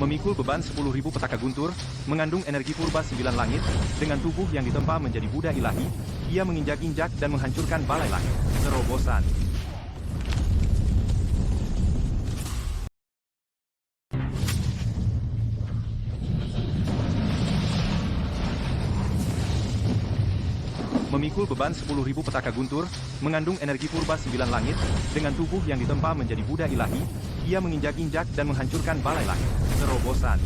Memikul beban 10.000 petaka guntur, mengandung energi purba 9 langit, dengan tubuh yang ditempa menjadi Buddha ilahi, ia menginjak-injak dan menghancurkan balai langit. Terobosan. Memikul beban 10.000 petaka guntur, mengandung energi purba 9 langit, dengan tubuh yang ditempa menjadi Buddha ilahi, ia menginjak-injak dan menghancurkan balai langit. Terobosan.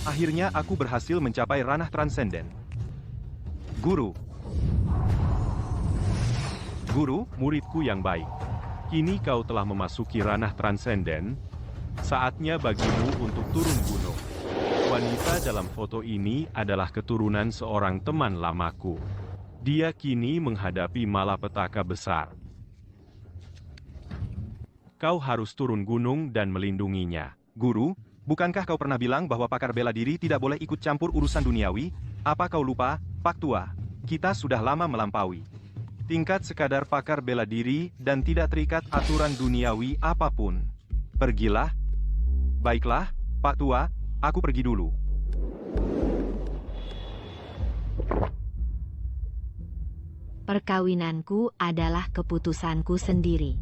Akhirnya aku berhasil mencapai ranah transenden. Guru, muridku yang baik. Kini kau telah memasuki ranah transenden. Saatnya bagimu untuk turun gunung. Wanita dalam foto ini adalah keturunan seorang teman lamaku. Dia kini menghadapi malapetaka besar. Kau harus turun gunung dan melindunginya. Guru, bukankah kau pernah bilang bahwa pakar bela diri tidak boleh ikut campur urusan duniawi? Apa kau lupa, Pak Tua? Kita sudah lama melampaui tingkat sekadar pakar bela diri dan tidak terikat aturan duniawi apapun. Pergilah. Baiklah, Pak Tua, aku pergi dulu. Perkawinanku adalah keputusanku sendiri.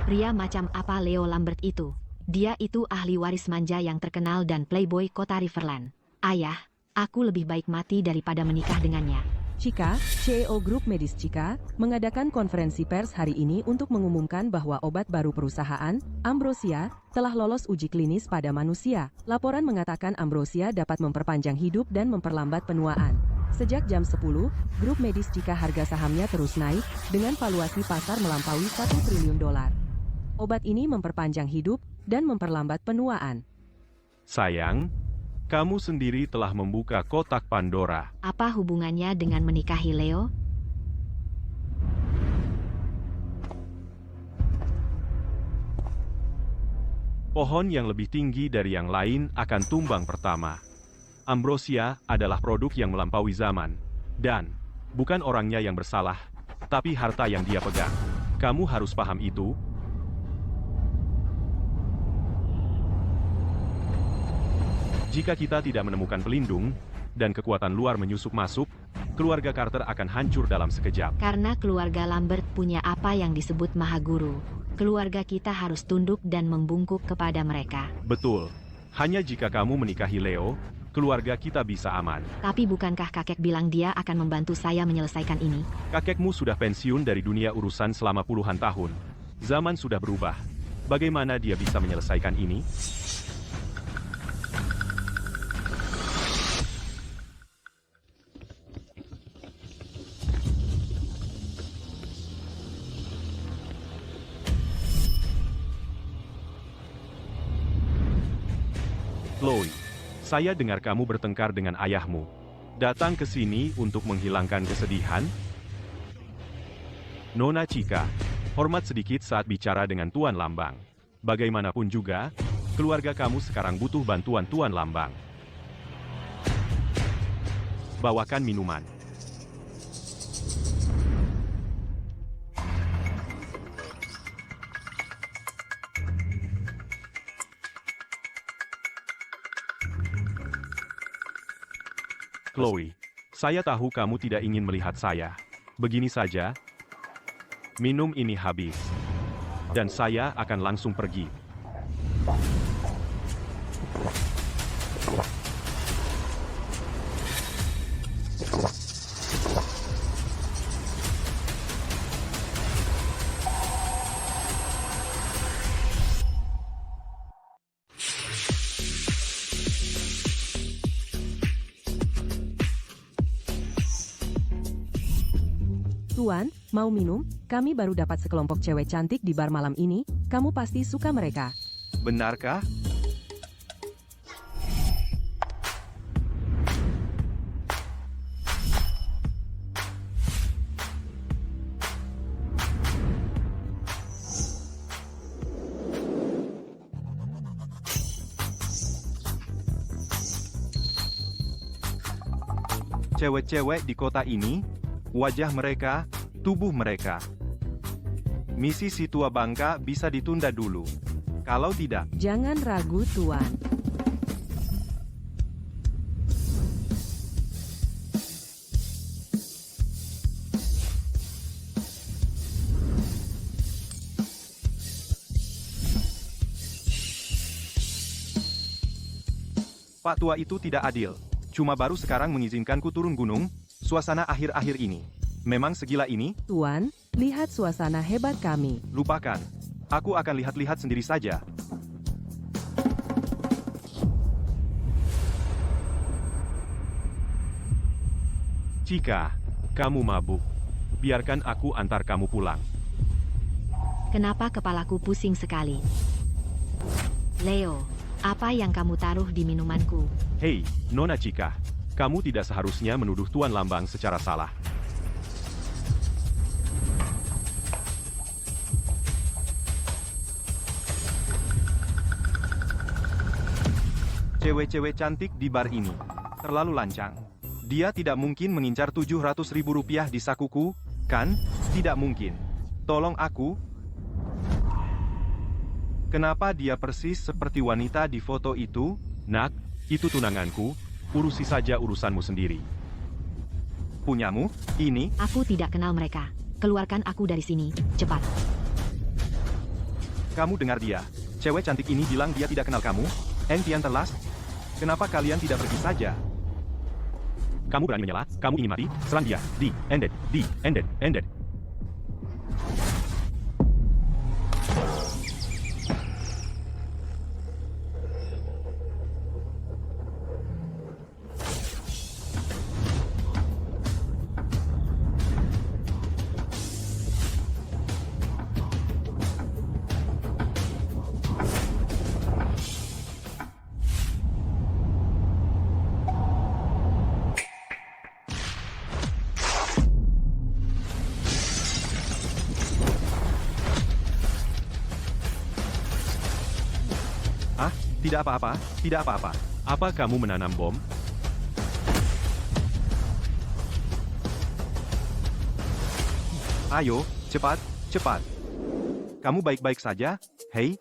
Pria macam apa Leo Lambert itu? Dia itu ahli waris manja yang terkenal dan playboy kota Riverland. Ayah, aku lebih baik mati daripada menikah dengannya. Chika, CEO Grup Medis Chika, mengadakan konferensi pers hari ini untuk mengumumkan bahwa obat baru perusahaan, Ambrosia, telah lolos uji klinis pada manusia. Laporan mengatakan Ambrosia dapat memperpanjang hidup dan memperlambat penuaan. Sejak jam 10, Grup Medis Chika harga sahamnya terus naik, dengan valuasi pasar melampaui $1 triliun. Obat ini memperpanjang hidup dan memperlambat penuaan. Sayang, kamu sendiri telah membuka kotak Pandora. Apa hubungannya dengan menikahi Leo? Pohon yang lebih tinggi dari yang lain akan tumbang pertama. Ambrosia adalah produk yang melampaui zaman. Dan, bukan orangnya yang bersalah, tapi harta yang dia pegang. Kamu harus paham itu. Jika kita tidak menemukan pelindung, dan kekuatan luar menyusup masuk, keluarga Carter akan hancur dalam sekejap. Karena keluarga Lambert punya apa yang disebut Mahaguru, keluarga kita harus tunduk dan membungkuk kepada mereka. Betul. Hanya jika kamu menikahi Leo, keluarga kita bisa aman. Tapi bukankah kakek bilang dia akan membantu saya menyelesaikan ini? Kakekmu sudah pensiun dari dunia urusan selama puluhan tahun. Zaman sudah berubah. Bagaimana dia bisa menyelesaikan ini? Chloe, saya dengar kamu bertengkar dengan ayahmu. Datang ke sini untuk menghilangkan kesedihan? Nona Chika, hormat sedikit saat bicara dengan Tuan Lambang. Bagaimanapun juga, keluarga kamu sekarang butuh bantuan Tuan Lambang. Bawakan minuman. Chloe, saya tahu kamu tidak ingin melihat saya. Begini saja, minum ini habis, dan saya akan langsung pergi. Tuan, mau minum? Kami baru dapat sekelompok cewek cantik di bar malam ini, kamu pasti suka mereka. Benarkah? cewek-cewek di kota ini, wajah mereka, tubuh mereka. Misi si tua bangka bisa ditunda dulu. Kalau tidak, Jangan ragu, Tuan. Pak Tua itu tidak adil. Cuma baru sekarang mengizinkanku turun gunung, suasana akhir-akhir ini. Memang segila ini? Tuan, lihat suasana hebat kami. Lupakan. Aku akan lihat-lihat sendiri saja. Jika kamu mabuk, biarkan aku antar kamu pulang. Kenapa kepalaku pusing sekali? Leo, apa yang kamu taruh di minumanku? Hei, Nona Cika. Kamu tidak seharusnya menuduh Tuan Lambang secara salah. Cewek-cewek cantik di bar ini terlalu lancang. Dia tidak mungkin mengincar 700.000 rupiah di sakuku, kan? Tidak mungkin. Tolong aku. Kenapa dia persis seperti wanita di foto itu? Nak, itu tunanganku. Urusi saja urusanmu sendiri. Punyamu? Ini? Aku tidak kenal mereka. Keluarkan aku dari sini, cepat. Kamu dengar dia. Cewek cantik ini bilang dia tidak kenal kamu. Eng Tian Terlas? Kenapa kalian tidak pergi saja? Kamu berani menyela? Kamu ingin mati? Serang dia. Ended. Ended. Tidak apa-apa, tidak apa-apa. Apa kamu menanam bom? Ayo, cepat, cepat. Kamu baik-baik saja? Hei?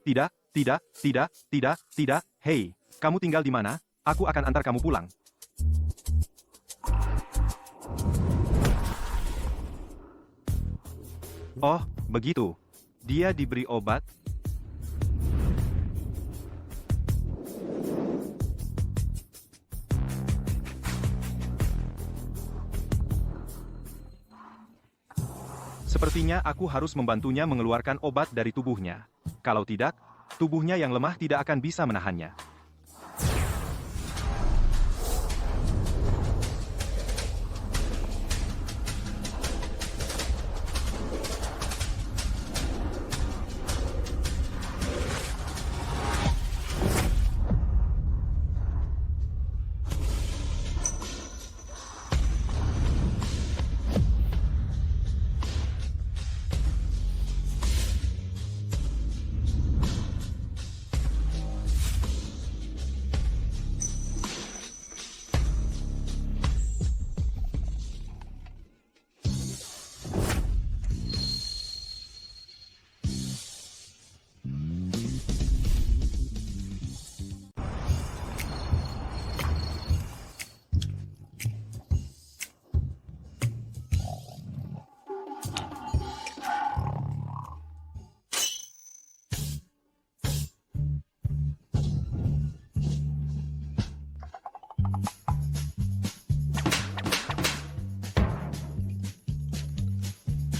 Tidak. Hei, kamu tinggal di mana? Aku akan antar kamu pulang. Oh, begitu. Dia diberi obat. Sepertinya aku harus membantunya mengeluarkan obat dari tubuhnya. Kalau tidak, tubuhnya yang lemah tidak akan bisa menahannya.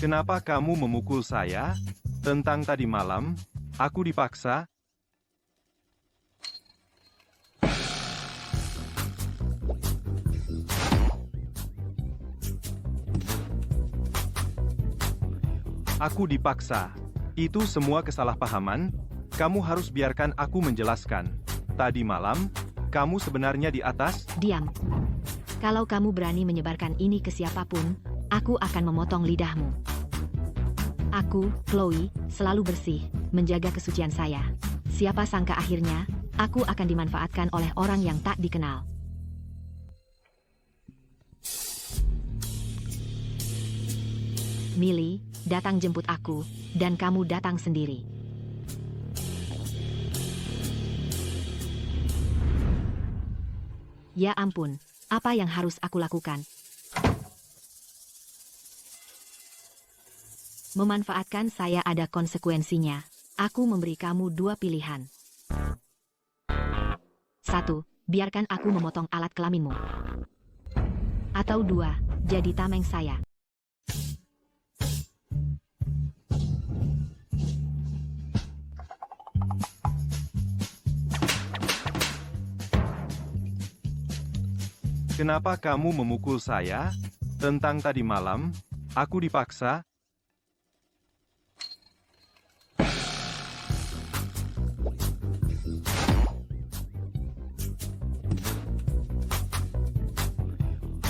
Kenapa kamu memukul saya? Tentang tadi malam, aku dipaksa. Aku dipaksa. Itu semua kesalahpahaman. Kamu harus biarkan aku menjelaskan. Tadi malam, kamu sebenarnya di atas? Diam. Kalau kamu berani menyebarkan ini ke siapapun, aku akan memotong lidahmu. Aku, Chloe, selalu bersih, menjaga kesucian saya. Siapa sangka akhirnya, aku akan dimanfaatkan oleh orang yang tak dikenal. Millie, datang jemput aku, dan kamu datang sendiri. Ya ampun, apa yang harus aku lakukan? Memanfaatkan saya ada konsekuensinya. Aku memberi kamu dua pilihan. 1. Biarkan aku memotong alat kelaminmu. Atau 2. Jadi tameng saya. Kenapa kamu memukul saya? Tentang tadi malam, aku dipaksa.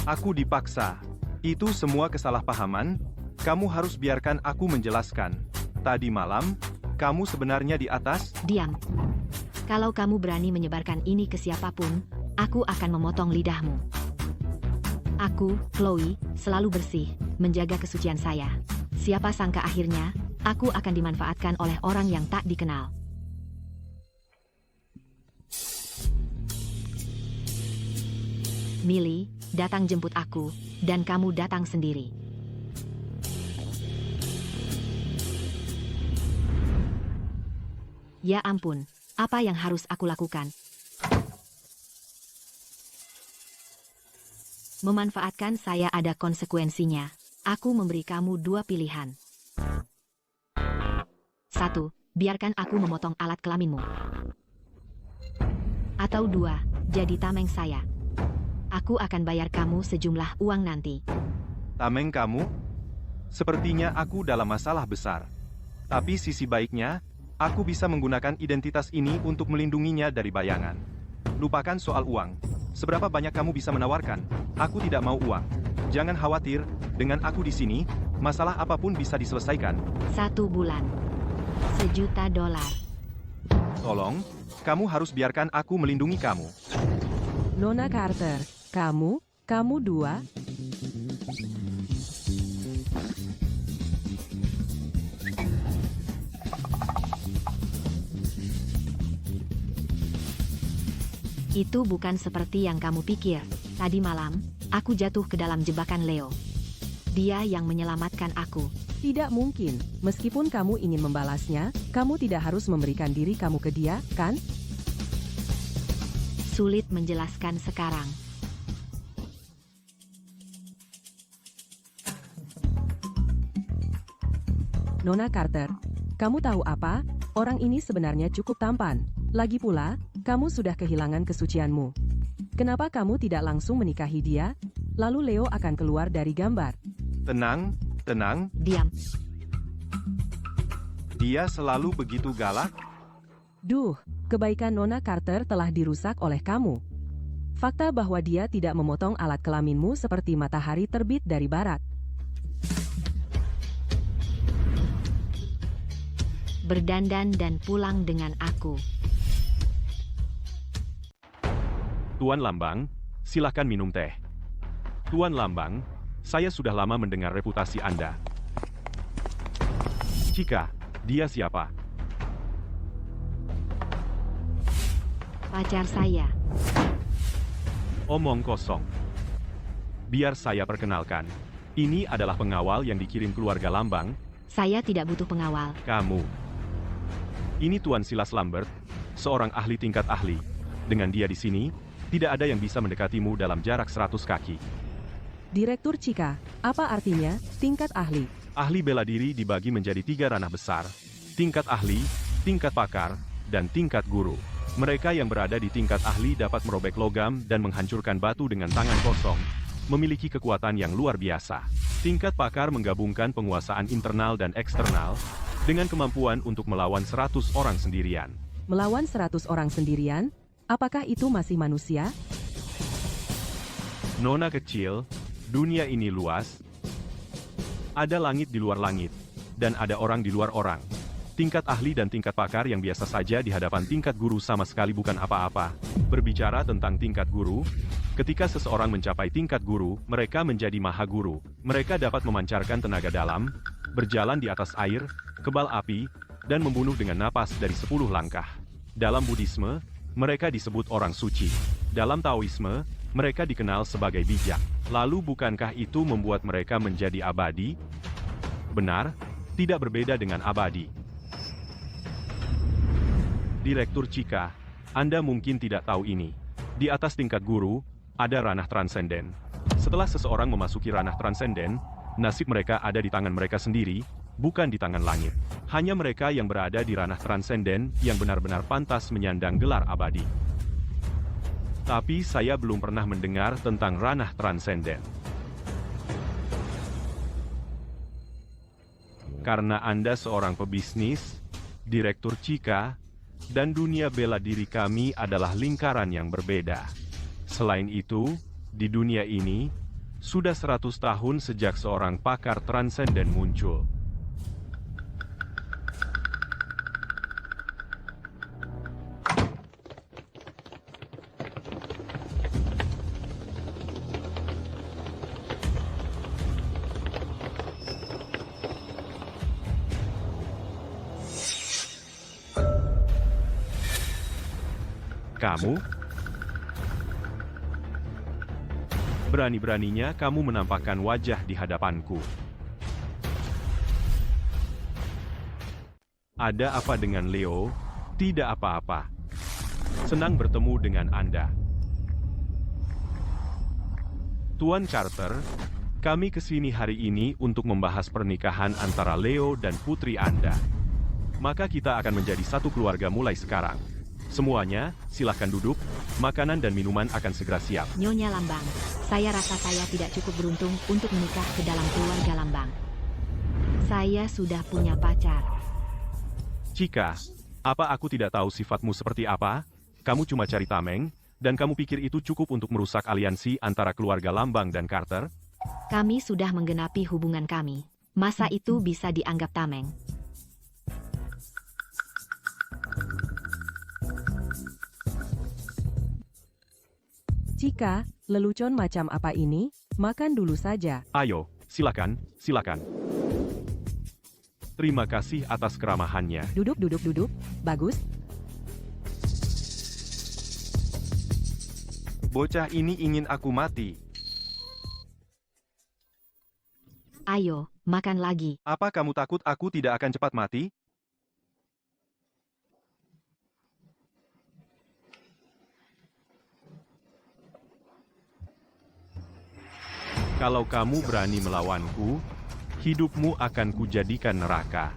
Aku dipaksa. Itu semua kesalahpahaman. Kamu harus biarkan aku menjelaskan. Tadi malam, kamu sebenarnya di atas. Diam. Kalau kamu berani menyebarkan ini ke siapapun, aku akan memotong lidahmu. Aku, Chloe, selalu bersih, menjaga kesucian saya. Siapa sangka akhirnya, aku akan dimanfaatkan oleh orang yang tak dikenal. Millie, datang jemput aku, dan kamu datang sendiri. Ya ampun, apa yang harus aku lakukan? Memanfaatkan saya ada konsekuensinya. Aku memberi kamu dua pilihan. 1. Biarkan aku memotong alat kelaminmu. Atau 2. Jadi tameng saya. Aku akan bayar kamu sejumlah uang nanti. Tameng kamu? Sepertinya aku dalam masalah besar. Tapi sisi baiknya, aku bisa menggunakan identitas ini untuk melindunginya dari bayangan. Lupakan soal uang. Seberapa banyak kamu bisa menawarkan? Aku tidak mau uang. Jangan khawatir, dengan aku di sini, masalah apapun bisa diselesaikan. 1 bulan. $1.000.000. Tolong, kamu harus biarkan aku melindungi kamu. Nona Carter, kamu dua. Itu bukan seperti yang kamu pikir. Tadi malam, aku jatuh ke dalam jebakan Leo. Dia yang menyelamatkan aku. Tidak mungkin, meskipun kamu ingin membalasnya, kamu tidak harus memberikan diri kamu ke dia, kan? Sulit menjelaskan sekarang. Nona Carter, kamu tahu apa? Orang ini sebenarnya cukup tampan. Lagi pula, kamu sudah kehilangan kesucianmu. Kenapa kamu tidak langsung menikahi dia? Lalu Leo akan keluar dari gambar. Tenang, tenang, Diam. dia selalu begitu galak. Duh, kebaikan Nona Carter telah dirusak oleh kamu. Fakta bahwa dia tidak memotong alat kelaminmu seperti matahari terbit dari barat. Berdandan dan pulang dengan aku. Tuan Lambang, silahkan minum teh. Tuan Lambang, saya sudah lama mendengar reputasi Anda. Cika, dia siapa? Pacar saya. Omong kosong. Biar saya perkenalkan. Ini adalah pengawal yang dikirim keluarga Lambang. Saya tidak butuh pengawal. Kamu. Ini Tuan Silas Lambert, seorang ahli tingkat ahli. Dengan dia di sini, tidak ada yang bisa mendekatimu dalam jarak 100 kaki. Direktur Cika, apa artinya tingkat ahli? Ahli bela diri dibagi menjadi 3 ranah besar. Tingkat ahli, tingkat pakar, dan tingkat guru. Mereka yang berada di tingkat ahli dapat merobek logam dan menghancurkan batu dengan tangan kosong, memiliki kekuatan yang luar biasa. Tingkat pakar menggabungkan penguasaan internal dan eksternal, dengan kemampuan untuk melawan 100 orang sendirian. Melawan 100 orang sendirian? Apakah itu masih manusia? Nona kecil, dunia ini luas. Ada langit di luar langit, dan ada orang di luar orang. Tingkat ahli dan tingkat pakar yang biasa saja di hadapan tingkat guru sama sekali bukan apa-apa. Berbicara tentang tingkat guru, ketika seseorang mencapai tingkat guru, mereka menjadi maha guru. Mereka dapat memancarkan tenaga dalam, berjalan di atas air, kebal api, dan membunuh dengan napas dari 10 langkah. Dalam Buddhisme, mereka disebut orang suci. Dalam Taoisme, mereka dikenal sebagai bijak. Lalu bukankah itu membuat mereka menjadi abadi? Benar, tidak berbeda dengan abadi. Direktur Chika, Anda mungkin tidak tahu ini. Di atas tingkat guru, ada ranah transenden. Setelah seseorang memasuki ranah transenden, nasib mereka ada di tangan mereka sendiri, bukan di tangan langit. Hanya mereka yang berada di ranah transenden yang benar-benar pantas menyandang gelar abadi. Tapi saya belum pernah mendengar tentang ranah transenden. Karena Anda seorang pebisnis, Direktur Chika, dan dunia bela diri kami adalah lingkaran yang berbeda. Selain itu, di dunia ini, sudah 100 tahun sejak seorang pakar transenden muncul. Kamu? Berani-beraninya kamu menampakkan wajah di hadapanku. Ada apa dengan Leo? Tidak apa-apa. Senang bertemu dengan Anda. Tuan Carter, kami kesini hari ini untuk membahas pernikahan antara Leo dan putri Anda. Maka kita akan menjadi satu keluarga mulai sekarang. Semuanya, silahkan duduk, makanan dan minuman akan segera siap. Nyonya Lambang, saya rasa saya tidak cukup beruntung untuk menikah ke dalam keluarga Lambang. Saya sudah punya pacar. Chika, apa aku tidak tahu sifatmu seperti apa? Kamu cuma cari tameng, dan kamu pikir itu cukup untuk merusak aliansi antara keluarga Lambang dan Carter? Kami sudah menggenapi hubungan kami. Masa itu bisa dianggap tameng? Chika, lelucon macam apa ini? Makan dulu saja. Ayo, silakan, silakan. Terima kasih atas keramahannya. Duduk, duduk, duduk. Bagus. Bocah ini ingin aku mati. Ayo, makan lagi. Apa kamu takut aku tidak akan cepat mati? Kalau kamu berani melawanku, hidupmu akan kujadikan neraka.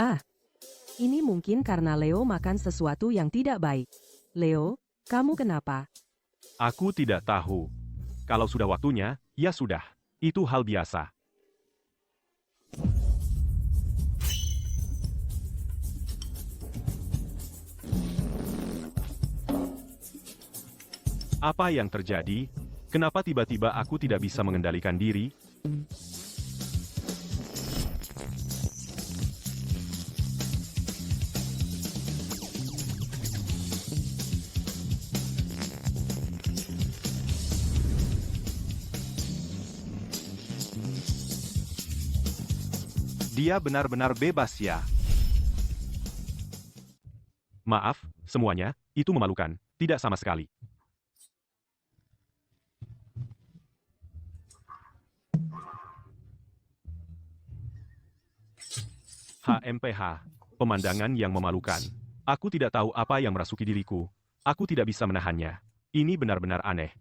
Ah, ini mungkin karena Leo makan sesuatu yang tidak baik. Leo, kamu kenapa? Aku tidak tahu. Kalau sudah waktunya, ya sudah. Itu hal biasa. Apa yang terjadi? Kenapa tiba-tiba aku tidak bisa mengendalikan diri? Dia benar-benar bebas ya. Maaf, semuanya, itu memalukan. Tidak sama sekali. HMPH, pemandangan yang memalukan. Aku tidak tahu apa yang merasuki diriku. Aku tidak bisa menahannya. Ini benar-benar aneh.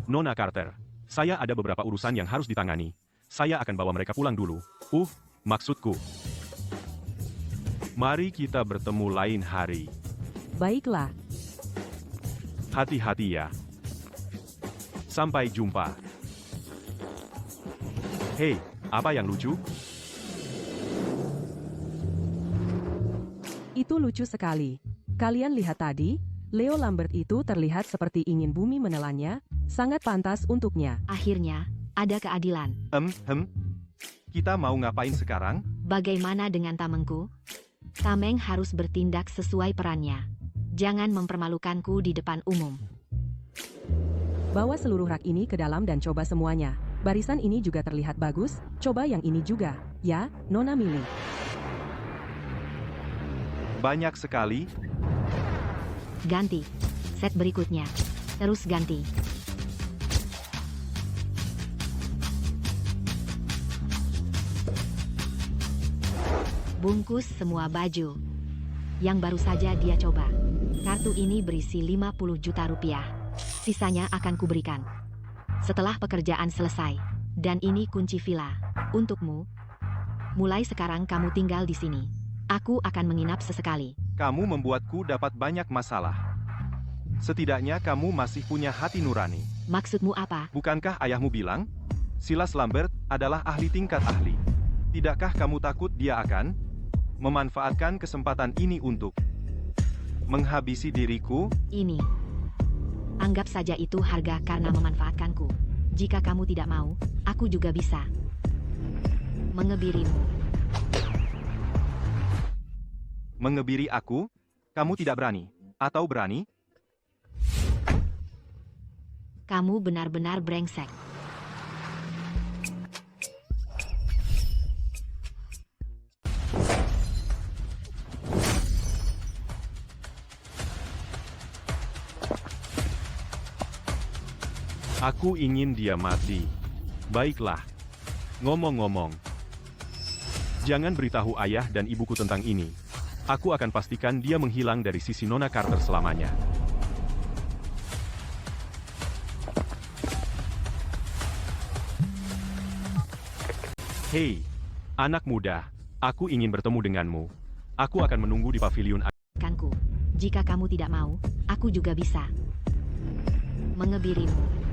Nona Carter, saya ada beberapa urusan yang harus ditangani. Saya akan bawa mereka pulang dulu. Maksudku. Mari kita bertemu lain hari. Baiklah. Hati-hati ya. Sampai jumpa. Hei, Apa yang lucu? Itu lucu sekali. Kalian lihat tadi, Leo Lambert itu terlihat seperti ingin bumi menelannya, sangat pantas untuknya. Akhirnya, ada keadilan. Kita mau ngapain sekarang? Bagaimana dengan Tamengku? Tameng harus bertindak sesuai perannya. Jangan mempermalukanku di depan umum. Bawa seluruh rak ini ke dalam dan coba semuanya. Barisan ini juga terlihat bagus, coba yang ini juga. Ya, Nona milih. Banyak sekali. Ganti. Set berikutnya. Terus ganti. Bungkus semua baju. Yang baru saja dia coba. Kartu ini berisi 50 juta rupiah. Sisanya akan kuberikan setelah pekerjaan selesai. Dan ini kunci villa untukmu. Mulai sekarang kamu tinggal di sini. Aku akan menginap sesekali. Kamu membuatku dapat banyak masalah. Setidaknya kamu masih punya hati nurani. Maksudmu apa? Bukankah ayahmu bilang, Silas Lambert adalah ahli tingkat ahli? Tidakkah kamu takut dia akan memanfaatkan kesempatan ini untuk menghabisi diriku? Ini. Anggap saja itu harga karena memanfaatkanku. Jika kamu tidak mau, aku juga bisa mengebirimu. Mengebiri aku? Kamu tidak berani? Atau berani? Kamu benar-benar brengsek. Aku ingin dia mati. Baiklah. Ngomong-ngomong, jangan beritahu ayah dan ibuku tentang ini. Aku akan pastikan dia menghilang dari sisi Nona Carter selamanya. Hei, anak muda, aku ingin bertemu denganmu. Aku akan menunggu di pavilion. Kanku. Jika kamu tidak mau, aku juga bisa mengebirimu.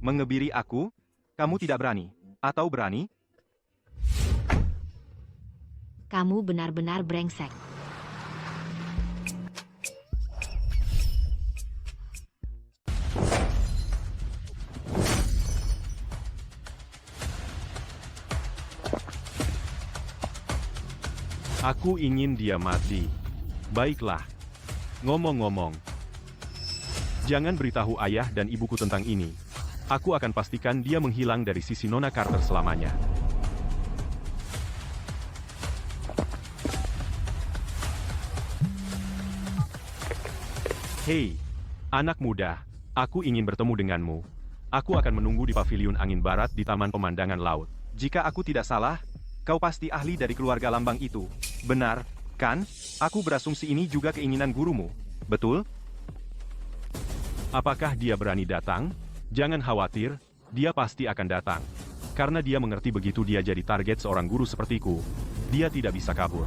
Mengebiri aku? Kamu tidak berani? Atau berani? Kamu benar-benar brengsek. Aku ingin dia mati. Baiklah. Ngomong-ngomong, jangan beritahu ayah dan ibuku tentang ini. Aku akan pastikan dia menghilang dari sisi Nona Carter selamanya. Hei, anak muda, aku ingin bertemu denganmu. Aku akan menunggu di pavilion angin barat di Taman Pemandangan Laut. Jika aku tidak salah, kau pasti ahli dari keluarga Lambang itu. Benar, kan? Aku berasumsi ini juga keinginan gurumu. Betul? Apakah dia berani datang? Jangan khawatir, dia pasti akan datang. Karena dia mengerti begitu dia jadi target seorang guru sepertiku, dia tidak bisa kabur.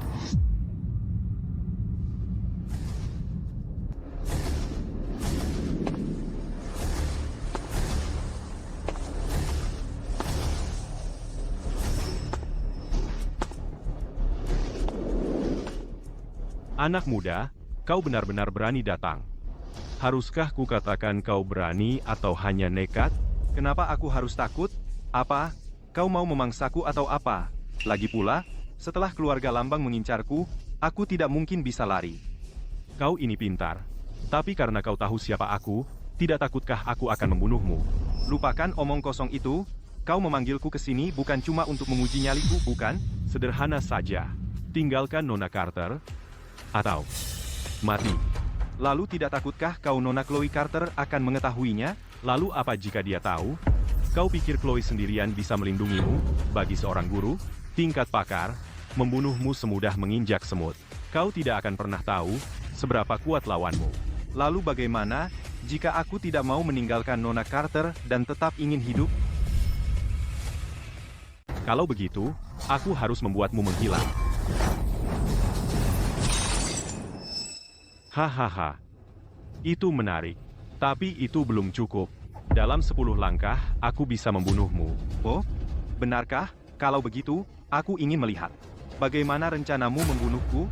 Anak muda, kau benar-benar berani datang. Haruskah kukatakan kau berani atau hanya nekat? Kenapa aku harus takut? Apa? Kau mau memangsaku atau apa? Lagi pula, setelah keluarga Lambang mengincarku, aku tidak mungkin bisa lari. Kau ini pintar. Tapi karena kau tahu siapa aku, tidak takutkah aku akan membunuhmu? Lupakan omong kosong itu, kau memanggilku ke sini bukan cuma untuk menguji nyaliku, bukan? Sederhana saja. Tinggalkan Nona Carter, atau mati. Lalu tidak takutkah kau Nona Chloe Carter akan mengetahuinya? Lalu apa jika dia tahu? Kau pikir Chloe sendirian bisa melindungimu? Bagi seorang guru, tingkat pakar, membunuhmu semudah menginjak semut. Kau tidak akan pernah tahu seberapa kuat lawanmu. Lalu bagaimana jika aku tidak mau meninggalkan Nona Carter dan tetap ingin hidup? Kalau begitu, aku harus membuatmu menghilang. Hahaha. Itu menarik. Tapi itu belum cukup. Dalam 10 langkah, aku bisa membunuhmu. Oh, benarkah? Kalau begitu, aku ingin melihat. Bagaimana rencanamu membunuhku?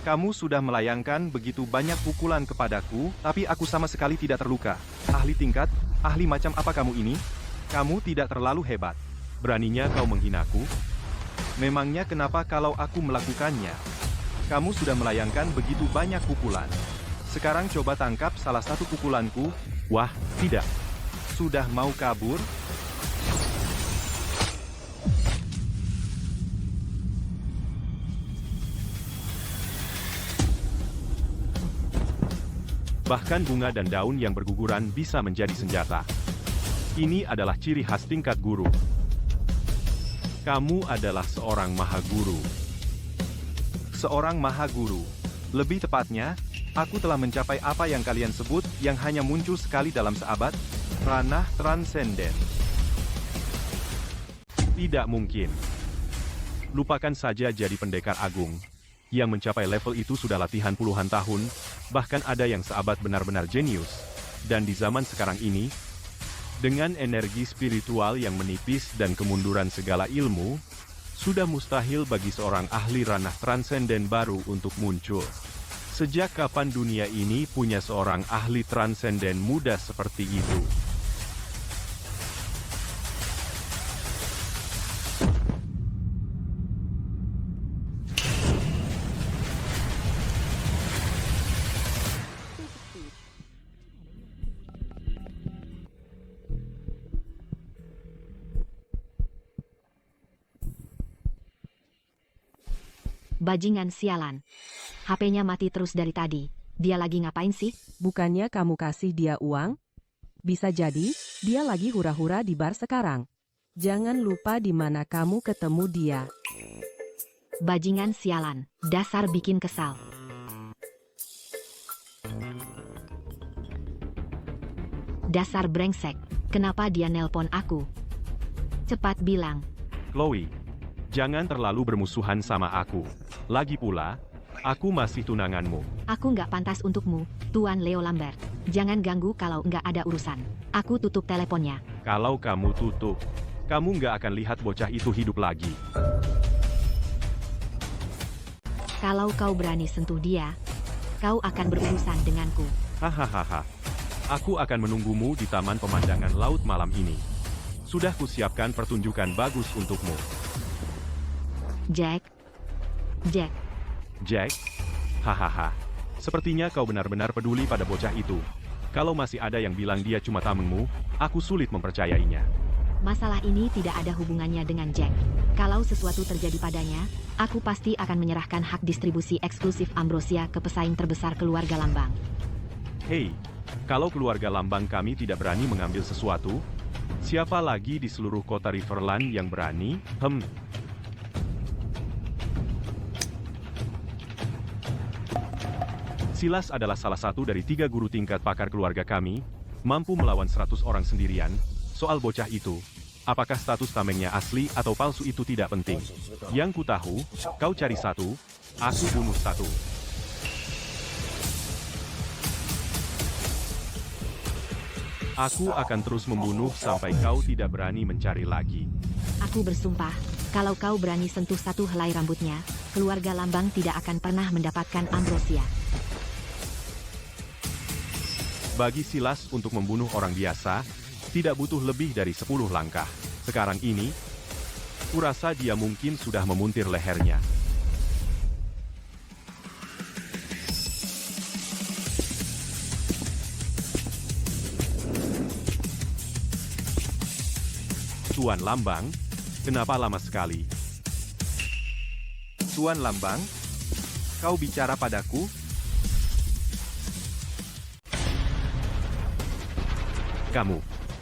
Kamu sudah melayangkan begitu banyak pukulan kepadaku, tapi aku sama sekali tidak terluka. Ahli tingkat, ahli macam apa kamu ini? Kamu tidak terlalu hebat. Beraninya kau menghinaku? Memangnya kenapa kalau aku melakukannya? Kamu sudah melayangkan begitu banyak pukulan. Sekarang coba tangkap salah satu pukulanku. Wah, tidak. Sudah mau kabur? Bahkan bunga dan daun yang berguguran bisa menjadi senjata. Ini adalah ciri khas tingkat guru. Kamu adalah seorang maha guru. Seorang maha guru. Lebih tepatnya, aku telah mencapai apa yang kalian sebut yang hanya muncul sekali dalam seabad, ranah transenden. Tidak mungkin. Lupakan saja jadi pendekar agung. Yang mencapai level itu sudah latihan puluhan tahun, bahkan ada yang seabad benar-benar jenius. Dan di zaman sekarang ini, dengan energi spiritual yang menipis dan kemunduran segala ilmu, sudah mustahil bagi seorang ahli ranah transenden baru untuk muncul. Sejak kapan dunia ini punya seorang ahli transenden muda seperti itu? Bajingan sialan. HP-nya mati terus dari tadi. Dia lagi ngapain sih? Bukannya kamu kasih dia uang? Bisa jadi, dia lagi hura-hura di bar sekarang. Jangan lupa di mana kamu ketemu dia. Bajingan sialan. Dasar bikin kesal. Dasar brengsek. Kenapa dia nelpon aku? Cepat bilang. Chloe, jangan terlalu bermusuhan sama aku. Lagi pula, aku masih tunanganmu. Aku nggak pantas untukmu, Tuan Leo Lambert. Jangan ganggu kalau nggak ada urusan. Aku tutup teleponnya. Kalau kamu tutup, kamu nggak akan lihat bocah itu hidup lagi. Kalau kau berani sentuh dia, kau akan berurusan denganku. Hahaha. Aku akan menunggumu di Taman Pemandangan Laut malam ini. Sudah kusiapkan pertunjukan bagus untukmu. Jack. Jack? Hahaha. Sepertinya kau benar-benar peduli pada bocah itu. Kalau masih ada yang bilang dia cuma tamengmu, aku sulit mempercayainya. Masalah ini tidak ada hubungannya dengan Jack. Kalau sesuatu terjadi padanya, aku pasti akan menyerahkan hak distribusi eksklusif Ambrosia ke pesaing terbesar keluarga Lambang. Hei, kalau keluarga Lambang kami tidak berani mengambil sesuatu, siapa lagi di seluruh kota Riverland yang berani? Silas adalah salah satu dari 3 guru tingkat pakar keluarga kami, mampu melawan 100 orang sendirian. Soal bocah itu, apakah status tamengnya asli atau palsu itu tidak penting. Yang ku tahu, kau cari satu, aku bunuh satu. Aku akan terus membunuh sampai kau tidak berani mencari lagi. Aku bersumpah, kalau kau berani sentuh satu helai rambutnya, keluarga Lambang tidak akan pernah mendapatkan Ambrosia. Bagi Silas untuk membunuh orang biasa, tidak butuh lebih dari 10 langkah. Sekarang ini, kurasa dia mungkin sudah memuntir lehernya. Tuan Lambang, kenapa lama sekali? Tuan Lambang, kau bicara padaku?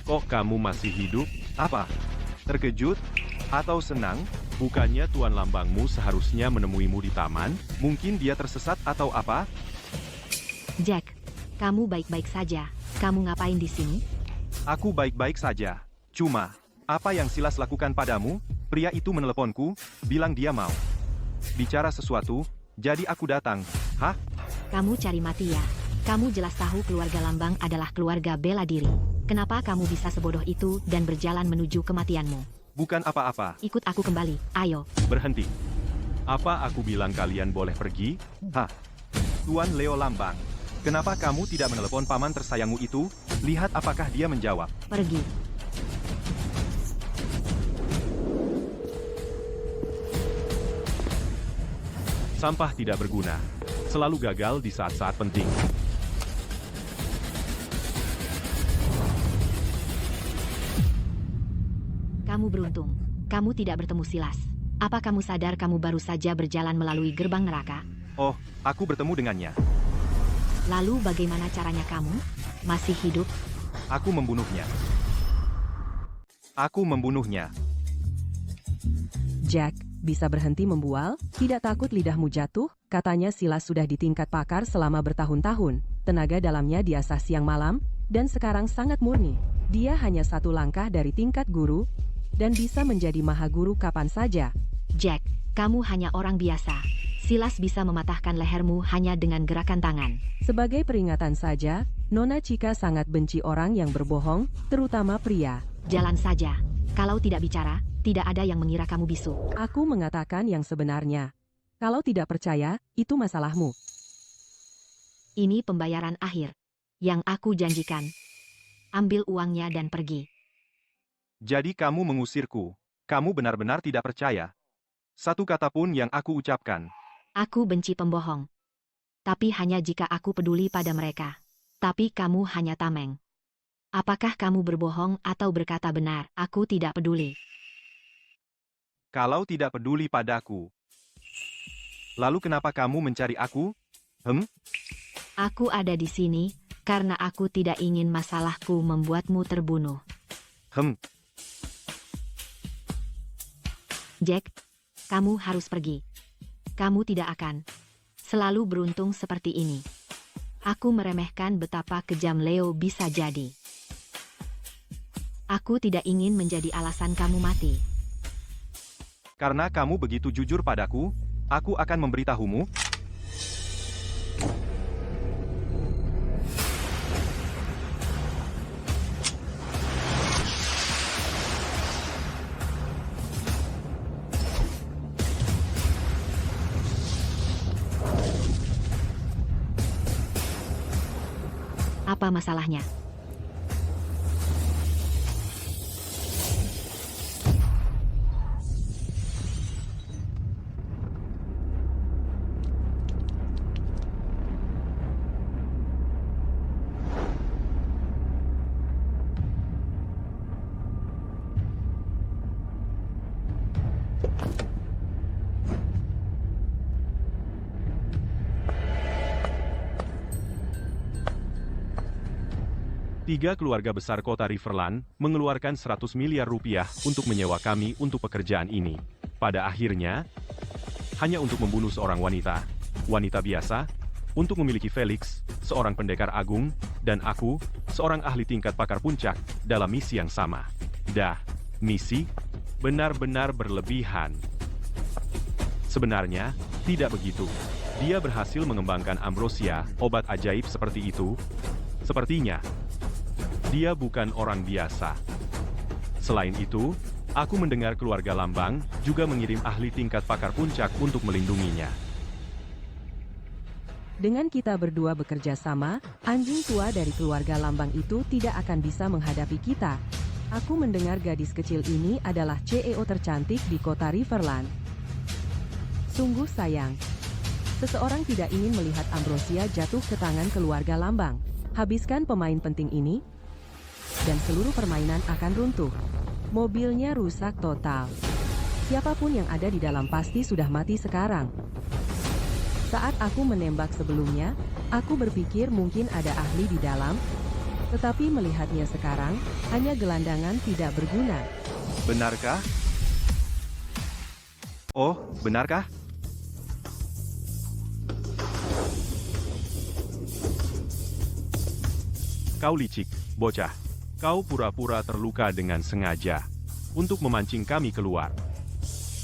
Kok kamu masih hidup? Apa? Terkejut? Atau senang? Bukannya Tuan Lambangmu seharusnya menemuimu di taman? Mungkin dia tersesat atau apa? Jack, kamu baik-baik saja. Kamu ngapain di sini? Aku baik-baik saja. Cuma, apa yang Silas lakukan padamu? Pria itu meneleponku, bilang dia mau bicara sesuatu, jadi aku datang. Hah? Kamu cari mati ya? Kamu jelas tahu keluarga Lambang adalah keluarga bela diri. Kenapa kamu bisa sebodoh itu dan berjalan menuju kematianmu? Bukan apa-apa. Ikut aku kembali, ayo. Berhenti. Apa aku bilang kalian boleh pergi? Hah? Tuan Leo Lambang, kenapa kamu tidak menelepon paman tersayangmu itu? Lihat apakah dia menjawab. Pergi. Sampah tidak berguna. Selalu gagal di saat-saat penting. Kamu beruntung. Kamu tidak bertemu Silas. Apa kamu sadar kamu baru saja berjalan melalui gerbang neraka? Oh, aku bertemu dengannya. Lalu bagaimana caranya kamu? Masih hidup? Aku membunuhnya. Aku membunuhnya. Jack, bisa berhenti membual? Tidak takut lidahmu jatuh? Katanya Silas sudah di tingkat pakar selama bertahun-tahun. Tenaga dalamnya diasah siang malam, dan sekarang sangat murni. Dia hanya satu langkah dari tingkat guru, dan bisa menjadi maha guru kapan saja. Jack, kamu hanya orang biasa. Silas bisa mematahkan lehermu hanya dengan gerakan tangan. Sebagai peringatan saja, Nona Chica sangat benci orang yang berbohong, terutama pria. Jalan saja. Kalau tidak bicara, tidak ada yang mengira kamu bisu. Aku mengatakan yang sebenarnya. Kalau tidak percaya, itu masalahmu. Ini pembayaran akhir. Yang aku janjikan. Ambil uangnya dan pergi. Jadi kamu mengusirku. Kamu benar-benar tidak percaya. Satu kata pun yang aku ucapkan. Aku benci pembohong. Tapi hanya jika aku peduli pada mereka. Tapi kamu hanya tameng. Apakah kamu berbohong atau berkata benar? Aku tidak peduli. Kalau tidak peduli padaku, lalu kenapa kamu mencari aku? Aku ada di sini karena aku tidak ingin masalahku membuatmu terbunuh. Jack, kamu harus pergi. Kamu tidak akan selalu beruntung seperti ini. Aku meremehkan betapa kejam Leo bisa jadi. Aku tidak ingin menjadi alasan kamu mati. Karena kamu begitu jujur padaku, aku akan memberitahumu. Apa masalahnya? Tiga keluarga besar kota Riverland mengeluarkan 100 miliar rupiah untuk menyewa kami untuk pekerjaan ini. Pada akhirnya, hanya untuk membunuh seorang wanita biasa, untuk memiliki Felix, seorang pendekar agung, dan aku, seorang ahli tingkat pakar puncak, dalam misi yang sama. Misi benar-benar berlebihan. Sebenarnya, tidak begitu. Dia berhasil mengembangkan ambrosia, obat ajaib seperti itu. Sepertinya, dia bukan orang biasa. Selain itu, aku mendengar keluarga Lambang juga mengirim ahli tingkat pakar puncak untuk melindunginya. Dengan kita berdua bekerja sama, anjing tua dari keluarga Lambang itu tidak akan bisa menghadapi kita. Aku mendengar gadis kecil ini adalah CEO tercantik di kota Riverland. Sungguh sayang. Seseorang tidak ingin melihat ambrosia jatuh ke tangan keluarga Lambang. Habiskan pemain penting ini, dan seluruh permainan akan runtuh. Mobilnya rusak total. Siapapun yang ada di dalam pasti sudah mati sekarang. Saat aku menembak sebelumnya, aku berpikir mungkin ada ahli di dalam, tetapi melihatnya sekarang, hanya gelandangan tidak berguna. Benarkah? Oh, benarkah? Kau licik, bocah. Kau pura-pura terluka dengan sengaja untuk memancing kami keluar.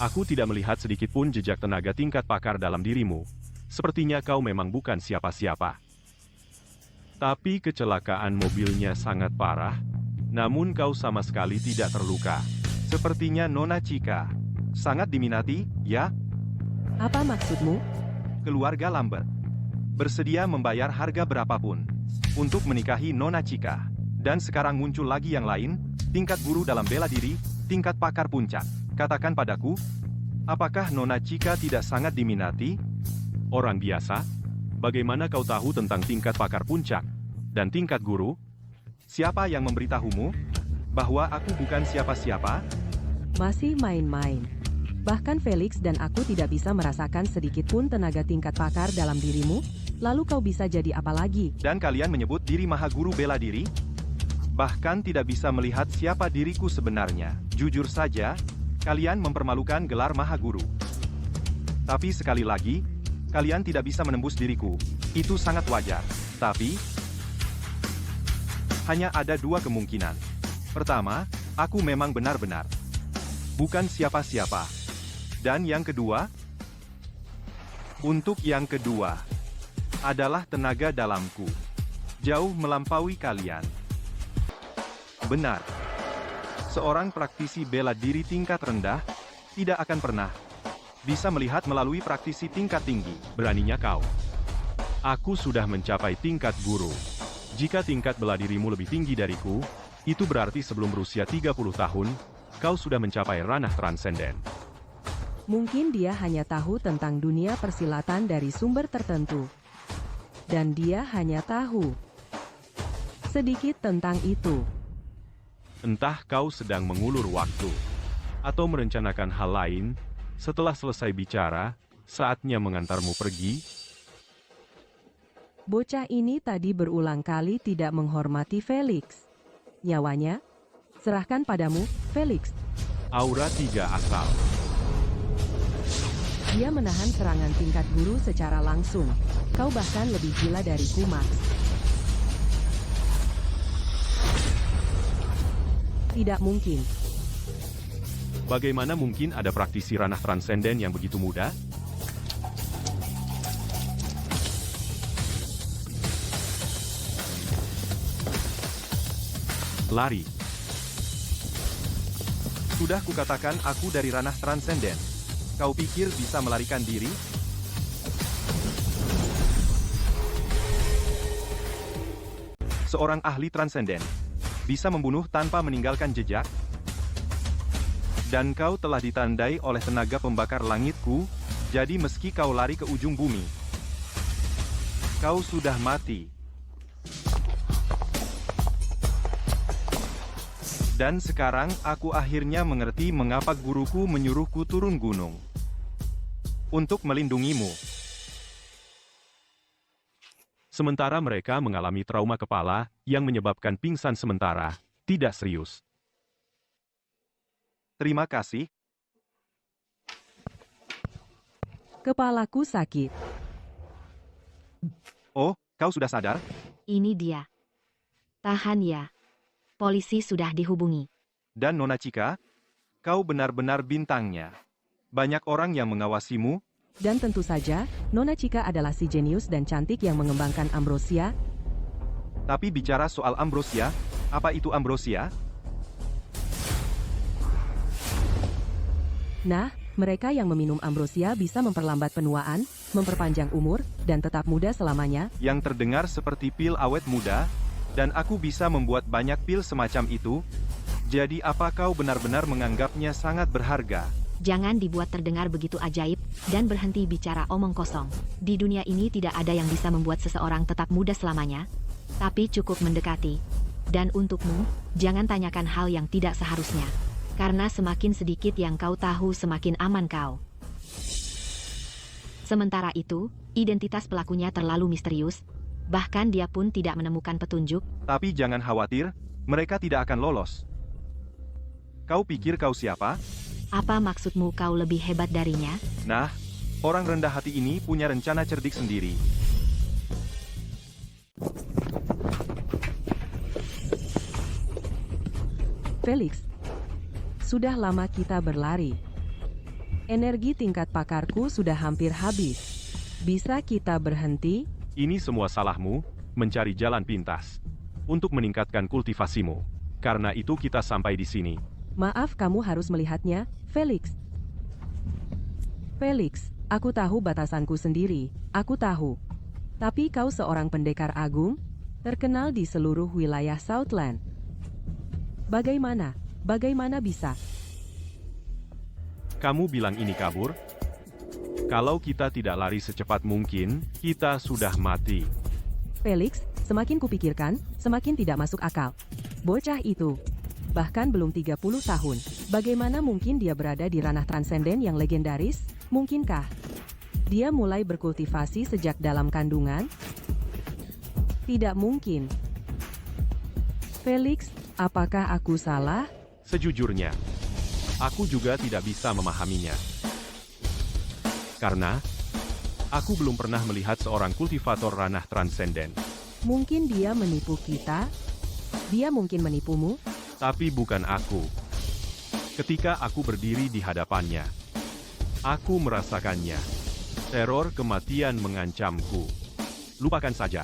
Aku tidak melihat sedikit pun jejak tenaga tingkat pakar dalam dirimu. Sepertinya kau memang bukan siapa-siapa. Tapi kecelakaan mobilnya sangat parah, namun kau sama sekali tidak terluka. Sepertinya Nona Chica sangat diminati, ya? Apa maksudmu? Keluarga Lambert bersedia membayar harga berapapun untuk menikahi Nona Chica. Dan sekarang muncul lagi yang lain, tingkat guru dalam bela diri, tingkat pakar puncak. Katakan padaku, apakah Nona Chica tidak sangat diminati? Orang biasa? Bagaimana kau tahu tentang tingkat pakar puncak dan tingkat guru? Siapa yang memberitahumu bahwa aku bukan siapa-siapa? Masih main-main. Bahkan Felix dan aku tidak bisa merasakan sedikit pun tenaga tingkat pakar dalam dirimu, lalu kau bisa jadi apa lagi? Dan kalian menyebut diri maha guru bela diri? Bahkan tidak bisa melihat siapa diriku sebenarnya. Jujur saja, kalian mempermalukan gelar maha guru. Tapi sekali lagi, kalian tidak bisa menembus diriku. Itu sangat wajar. Tapi, hanya ada dua kemungkinan. Pertama, aku memang benar-benar bukan siapa-siapa. Dan yang kedua, untuk yang kedua, adalah tenaga dalamku. Jauh melampaui kalian. Benar. Seorang praktisi bela diri tingkat rendah, tidak akan pernah bisa melihat melalui praktisi tingkat tinggi. Beraninya kau. Aku sudah mencapai tingkat guru. Jika tingkat bela dirimu lebih tinggi dariku, itu berarti sebelum berusia 30 tahun, kau sudah mencapai ranah transenden. Mungkin dia hanya tahu tentang dunia persilatan dari sumber tertentu. Dan dia hanya tahu sedikit tentang itu. Entah kau sedang mengulur waktu, atau merencanakan hal lain. Setelah selesai bicara, saatnya mengantarmu pergi. Bocah ini tadi berulang kali tidak menghormati Felix. Nyawanya, serahkan padamu, Felix. Aura 3 asal. Dia menahan serangan tingkat guru secara langsung. Kau bahkan lebih gila dariku, Max. Tidak mungkin. Bagaimana mungkin ada praktisi ranah transenden yang begitu muda? Lari. Sudah kukatakan aku dari ranah transenden. Kau pikir bisa melarikan diri? Seorang ahli transenden bisa membunuh tanpa meninggalkan jejak? Dan kau telah ditandai oleh tenaga pembakar langitku, jadi meski kau lari ke ujung bumi, kau sudah mati. Dan sekarang aku akhirnya mengerti mengapa guruku menyuruhku turun gunung. Untuk melindungimu. Sementara mereka mengalami trauma kepala yang menyebabkan pingsan sementara, tidak serius. Terima kasih. Kepalaku sakit. Oh, kau sudah sadar? Ini dia. Tahan ya. Polisi sudah dihubungi. Dan Nona Chica, kau benar-benar bintangnya. Banyak orang yang mengawasimu. Dan tentu saja, Nona Chica adalah si jenius dan cantik yang mengembangkan ambrosia. Tapi bicara soal ambrosia, apa itu ambrosia? Nah, mereka yang meminum ambrosia bisa memperlambat penuaan, memperpanjang umur, dan tetap muda selamanya. Yang terdengar seperti pil awet muda, dan aku bisa membuat banyak pil semacam itu. Jadi apa kau benar-benar menganggapnya sangat berharga? Jangan dibuat terdengar begitu ajaib, dan berhenti bicara omong kosong. Di dunia ini tidak ada yang bisa membuat seseorang tetap muda selamanya, tapi cukup mendekati. Dan untukmu, jangan tanyakan hal yang tidak seharusnya. Karena semakin sedikit yang kau tahu semakin aman kau. Sementara itu, identitas pelakunya terlalu misterius, bahkan dia pun tidak menemukan petunjuk. Tapi jangan khawatir, mereka tidak akan lolos. Kau pikir kau siapa? Apa maksudmu kau lebih hebat darinya? Nah, orang rendah hati ini punya rencana cerdik sendiri. Felix, sudah lama kita berlari. Energi tingkat pakarku sudah hampir habis. Bisa kita berhenti? Ini semua salahmu, mencari jalan pintas. Untuk meningkatkan kultivasimu. Karena itu kita sampai di sini. Maaf, kamu harus melihatnya, Felix. Felix, aku tahu batasanku sendiri, aku tahu. Tapi kau seorang pendekar agung, terkenal di seluruh wilayah Southland. Bagaimana bisa? Kamu bilang ini kabur? Kalau kita tidak lari secepat mungkin, kita sudah mati. Felix, semakin kupikirkan, semakin tidak masuk akal. Bocah itu, bahkan belum 30 tahun. Bagaimana mungkin dia berada di ranah transenden yang legendaris? Mungkinkah dia mulai berkultivasi sejak dalam kandungan? Tidak mungkin. Felix, apakah aku salah? Sejujurnya, aku juga tidak bisa memahaminya. Karena, aku belum pernah melihat seorang kultivator ranah transenden. Mungkin dia menipu kita? Dia mungkin menipumu? Tapi bukan aku. Ketika aku berdiri di hadapannya, aku merasakannya. Teror kematian mengancamku. Lupakan saja.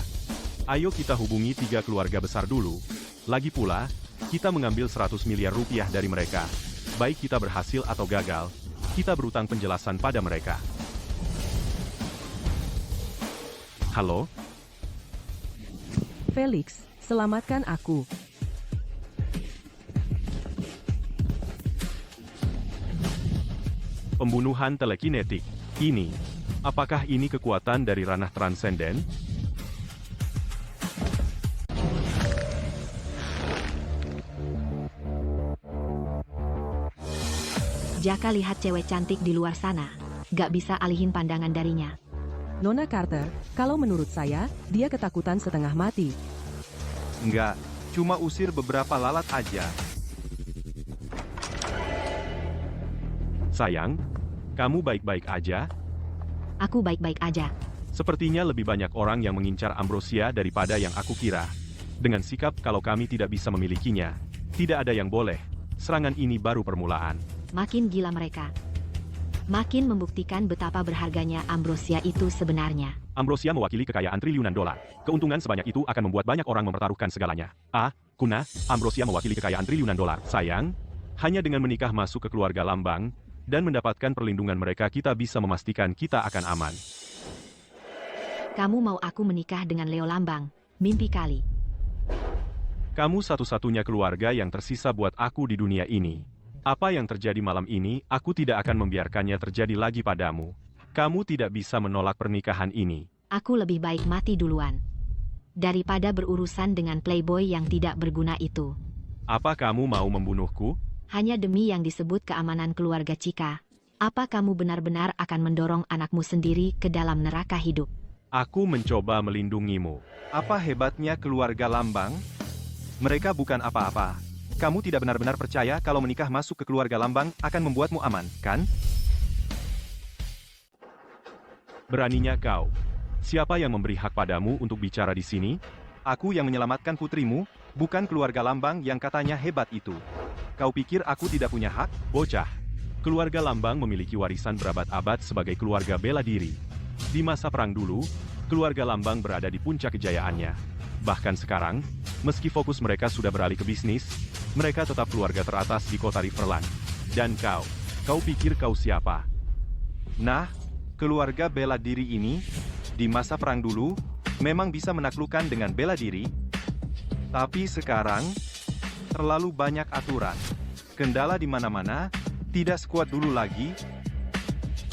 Ayo kita hubungi 3 keluarga besar dulu. Lagi pula, kita mengambil 100 miliar rupiah dari mereka. Baik kita berhasil atau gagal, kita berutang penjelasan pada mereka. Halo? Felix, selamatkan aku. Pembunuhan telekinetik. Ini. Apakah ini kekuatan dari ranah transenden? Jaka lihat cewek cantik di luar sana. Gak bisa alihin pandangan darinya. Nona Carter, kalau menurut saya, dia ketakutan setengah mati. Enggak, cuma usir beberapa lalat aja. Sayang, kamu baik-baik aja? Aku baik-baik aja. Sepertinya lebih banyak orang yang mengincar Ambrosia daripada yang aku kira. Dengan sikap kalau kami tidak bisa memilikinya, tidak ada yang boleh. Serangan ini baru permulaan. Makin gila mereka. Makin membuktikan betapa berharganya Ambrosia itu sebenarnya. Ambrosia mewakili kekayaan triliunan dolar. Keuntungan sebanyak itu akan membuat banyak orang mempertaruhkan segalanya. Kuna, Ambrosia mewakili kekayaan triliunan dolar. Sayang, hanya dengan menikah masuk ke keluarga Lambang, dan mendapatkan perlindungan mereka kita bisa memastikan kita akan aman. Kamu mau aku menikah dengan Leo Lambang? Mimpi kali. Kamu satu-satunya keluarga yang tersisa buat aku di dunia ini. Apa yang terjadi malam ini, aku tidak akan membiarkannya terjadi lagi padamu. Kamu tidak bisa menolak pernikahan ini. Aku lebih baik mati duluan. Daripada berurusan dengan playboy yang tidak berguna itu. Apa kamu mau membunuhku? Hanya demi yang disebut keamanan keluarga Chika. Apa kamu benar-benar akan mendorong anakmu sendiri ke dalam neraka hidup? Aku mencoba melindungimu. Apa hebatnya keluarga Lambang? Mereka bukan apa-apa. Kamu tidak benar-benar percaya kalau menikah masuk ke keluarga Lambang akan membuatmu aman, kan? Beraninya kau. Siapa yang memberi hak padamu untuk bicara di sini? Aku yang menyelamatkan putrimu, bukan keluarga Lambang yang katanya hebat itu. Kau pikir aku tidak punya hak? Bocah. Keluarga Lambang memiliki warisan berabad-abad sebagai keluarga bela diri. Di masa perang dulu, keluarga Lambang berada di puncak kejayaannya. Bahkan sekarang, meski fokus mereka sudah beralih ke bisnis, mereka tetap keluarga teratas di kota Riverland. Dan kau pikir kau siapa? Nah, keluarga bela diri ini, di masa perang dulu, memang bisa menaklukkan dengan bela diri. Tapi sekarang, terlalu banyak aturan. Kendala di mana-mana, tidak sekuat dulu lagi.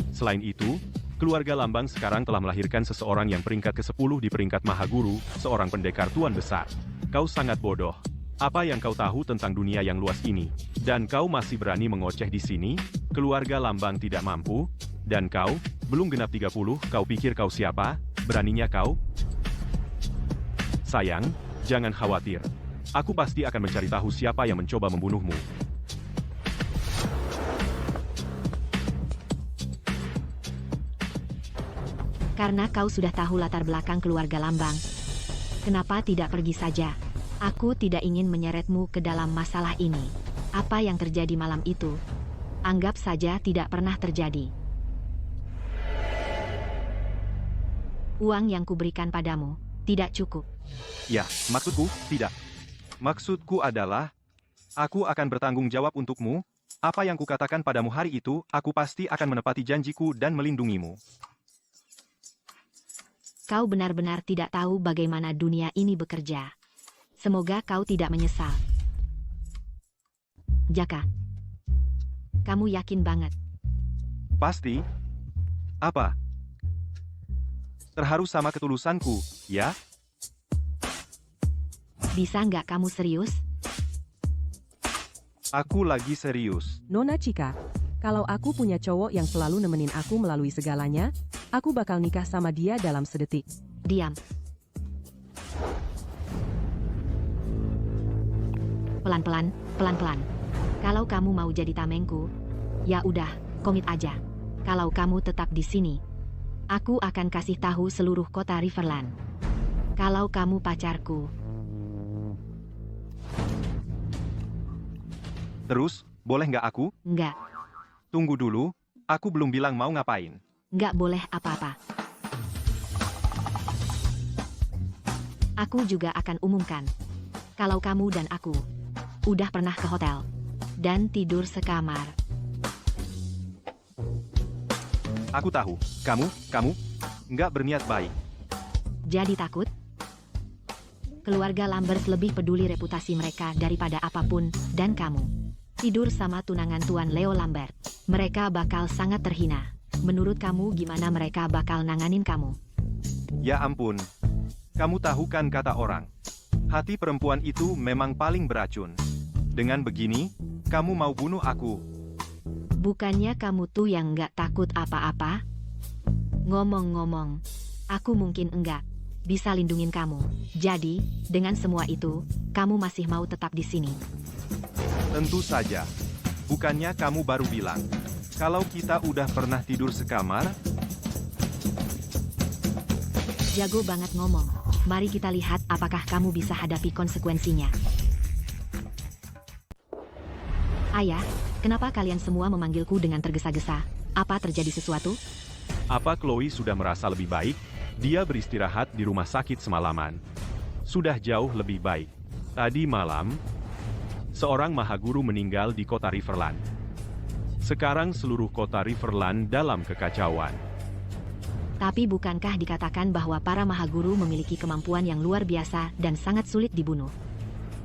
Selain itu, keluarga Lambang sekarang telah melahirkan seseorang yang peringkat ke-10 di peringkat Mahaguru, seorang pendekar tuan besar. Kau sangat bodoh. Apa yang kau tahu tentang dunia yang luas ini? Dan kau masih berani mengoceh di sini? Keluarga Lambang tidak mampu? Dan kau, belum genap 30, kau pikir kau siapa? Beraninya kau? Sayang, jangan khawatir. Aku pasti akan mencari tahu siapa yang mencoba membunuhmu. Karena kau sudah tahu latar belakang keluarga Lambang. Kenapa tidak pergi saja? Aku tidak ingin menyeretmu ke dalam masalah ini. Apa yang terjadi malam itu? Anggap saja tidak pernah terjadi. Uang yang kuberikan padamu tidak cukup. Ya, maksudku, tidak. Maksudku adalah, aku akan bertanggung jawab untukmu. Apa yang kukatakan padamu hari itu, aku pasti akan menepati janjiku dan melindungimu. Kau benar-benar tidak tahu bagaimana dunia ini bekerja. Semoga kau tidak menyesal. Jaka, kamu yakin banget? Pasti. Apa? Terharu sama ketulusanku, ya? Bisa nggak kamu serius? Aku lagi serius. Nona Chika, kalau aku punya cowok yang selalu nemenin aku melalui segalanya, aku bakal nikah sama dia dalam sedetik. Diam. Pelan-pelan, pelan-pelan. Kalau kamu mau jadi tamengku, ya udah, komit aja. Kalau kamu tetap di sini, aku akan kasih tahu seluruh kota Riverland. Kalau kamu pacarku. Terus, boleh nggak aku? Nggak, Tunggu dulu, aku belum bilang mau ngapain. nggak boleh apa-apa. Aku juga akan umumkan. Kalau kamu dan aku udah pernah ke hotel dan tidur sekamar. Aku tahu, kamu, nggak berniat baik. Jadi takut? Keluarga Lambert lebih peduli reputasi mereka daripada apapun, dan kamu tidur sama tunangan Tuan Leo Lambert. Mereka bakal sangat terhina. Menurut kamu gimana mereka bakal nanganin kamu? Ya ampun. Kamu tahu kan kata orang. Hati perempuan itu memang paling beracun. Dengan begini, kamu mau bunuh aku. Bukannya kamu tuh yang nggak takut apa-apa? Ngomong-ngomong, aku mungkin enggak bisa lindungin kamu. Jadi, dengan semua itu, kamu masih mau tetap di sini. Tentu saja. Bukannya kamu baru bilang, kalau kita udah pernah tidur sekamar? Jago banget ngomong. Mari kita lihat apakah kamu bisa hadapi konsekuensinya. Ayah, kenapa kalian semua memanggilku dengan tergesa-gesa? Apa terjadi sesuatu? Apa Chloe sudah merasa lebih baik? Dia beristirahat di rumah sakit semalaman. Sudah jauh lebih baik. Tadi malam, seorang mahaguru meninggal di kota Riverland. Sekarang seluruh kota Riverland dalam kekacauan. Tapi bukankah dikatakan bahwa para mahaguru memiliki kemampuan yang luar biasa dan sangat sulit dibunuh?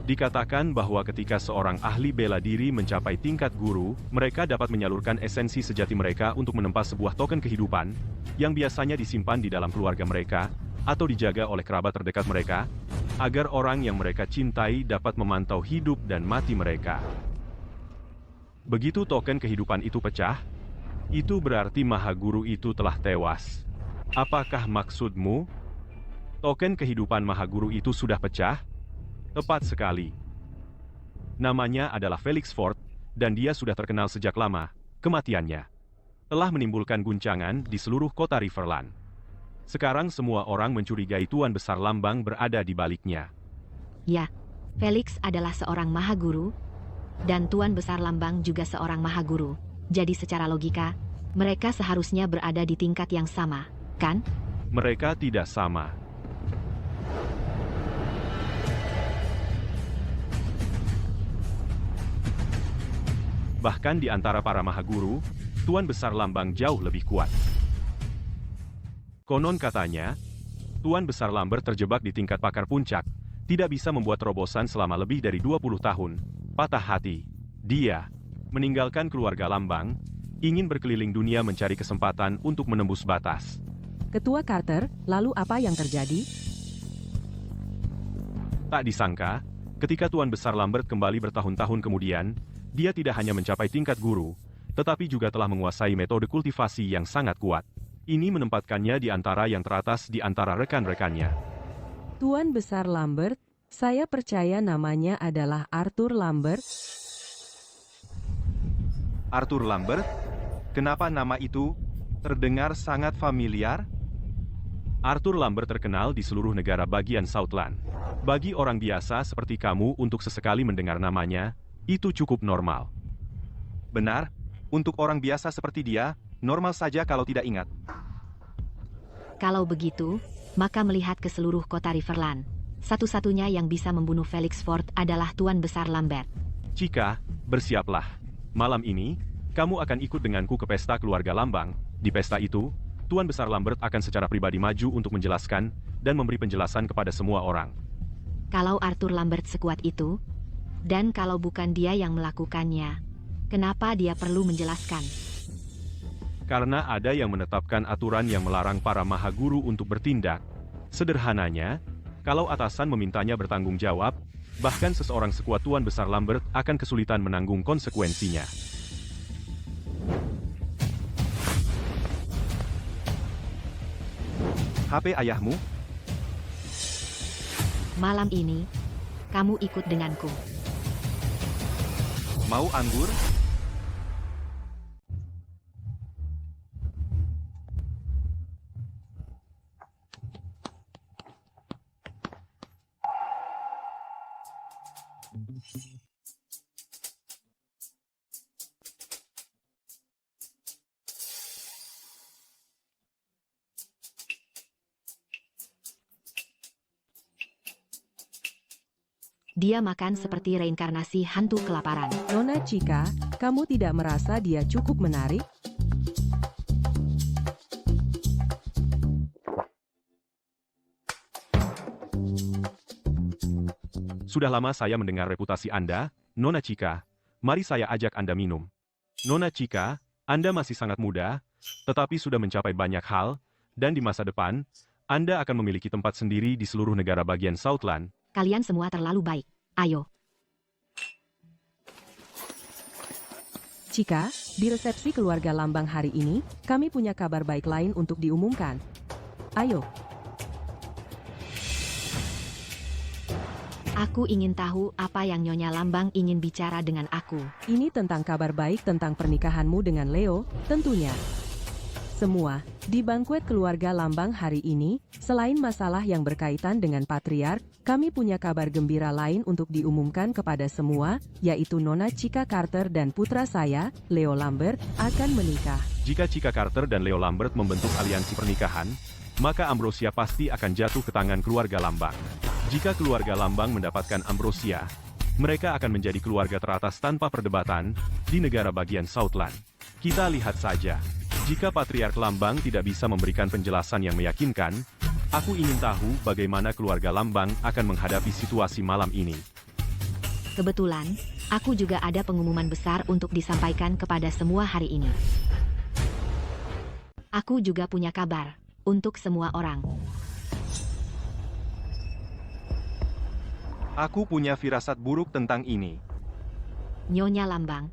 Dikatakan bahwa ketika seorang ahli bela diri mencapai tingkat guru, mereka dapat menyalurkan esensi sejati mereka untuk menempa sebuah token kehidupan, yang biasanya disimpan di dalam keluarga mereka, atau dijaga oleh kerabat terdekat mereka, agar orang yang mereka cintai dapat memantau hidup dan mati mereka. Begitu token kehidupan itu pecah, itu berarti mahaguru itu telah tewas. Apakah maksudmu? Token kehidupan mahaguru itu sudah pecah? Tepat sekali. Namanya adalah Felix Ford, dan dia sudah terkenal sejak lama. Kematiannya telah menimbulkan guncangan di seluruh kota Riverland. Sekarang semua orang mencurigai Tuan Besar Lambang berada di baliknya. Ya, Felix adalah seorang mahaguru, dan Tuan Besar Lambang juga seorang mahaguru. Jadi secara logika, mereka seharusnya berada di tingkat yang sama, kan? Mereka tidak sama. Bahkan di antara para mahaguru, Tuan Besar Lambang jauh lebih kuat. Konon katanya, Tuan Besar Lambert terjebak di tingkat pakar puncak, tidak bisa membuat terobosan selama lebih dari 20 tahun. Patah hati, dia meninggalkan keluarga Lambang, ingin berkeliling dunia mencari kesempatan untuk menembus batas. Ketua Carter, lalu apa yang terjadi? Tak disangka, ketika Tuan Besar Lambert kembali bertahun-tahun kemudian, dia tidak hanya mencapai tingkat guru, tetapi juga telah menguasai metode kultivasi yang sangat kuat. Ini menempatkannya di antara yang teratas di antara rekan-rekannya. Tuan Besar Lambert, saya percaya namanya adalah Arthur Lambert. Arthur Lambert? Kenapa nama itu terdengar sangat familiar? Arthur Lambert terkenal di seluruh negara bagian Southland. Bagi orang biasa seperti kamu untuk sesekali mendengar namanya, itu cukup normal. Benar, untuk orang biasa seperti dia, normal saja kalau tidak ingat. Kalau begitu, maka melihat ke seluruh kota Riverland, satu-satunya yang bisa membunuh Felix Ford adalah Tuan Besar Lambert. Cika, bersiaplah. Malam ini, kamu akan ikut denganku ke pesta keluarga Lambang. Di pesta itu, Tuan Besar Lambert akan secara pribadi maju untuk menjelaskan dan memberi penjelasan kepada semua orang. Kalau Arthur Lambert sekuat itu, dan kalau bukan dia yang melakukannya, kenapa dia perlu menjelaskan? Karena ada yang menetapkan aturan yang melarang para mahaguru untuk bertindak. Sederhananya, kalau atasan memintanya bertanggung jawab, bahkan seseorang sekuat Tuan Besar Lambert akan kesulitan menanggung konsekuensinya. HP ayahmu? Malam ini, kamu ikut denganku. Mau anggur? Dia makan seperti reinkarnasi hantu kelaparan. Nona Cika, kamu tidak merasa dia cukup menarik? Sudah lama saya mendengar reputasi Anda, Nona Cika. Mari saya ajak Anda minum. Nona Cika, Anda masih sangat muda, tetapi sudah mencapai banyak hal, dan di masa depan, Anda akan memiliki tempat sendiri di seluruh negara bagian Southland. Kalian semua terlalu baik. Ayo. Cika, di resepsi keluarga Lambang hari ini, kami punya kabar baik lain untuk diumumkan. Ayo. Aku ingin tahu apa yang Nyonya Lambang ingin bicara dengan aku. Ini tentang kabar baik tentang pernikahanmu dengan Leo, tentunya. Semua, di bankuet keluarga Lambang hari ini, selain masalah yang berkaitan dengan patriark, kami punya kabar gembira lain untuk diumumkan kepada semua, yaitu Nona Cika Carter dan putra saya, Leo Lambert, akan menikah. Jika Cika Carter dan Leo Lambert membentuk aliansi pernikahan, maka Ambrosia pasti akan jatuh ke tangan keluarga Lambang. Jika keluarga Lambang mendapatkan Ambrosia, mereka akan menjadi keluarga teratas tanpa perdebatan di negara bagian Southland. Kita lihat saja. Jika Patriark Lambang tidak bisa memberikan penjelasan yang meyakinkan, aku ingin tahu bagaimana keluarga Lambang akan menghadapi situasi malam ini. Kebetulan, aku juga ada pengumuman besar untuk disampaikan kepada semua hari ini. Aku juga punya kabar untuk semua orang. Aku punya firasat buruk tentang ini. Nyonya Lambang,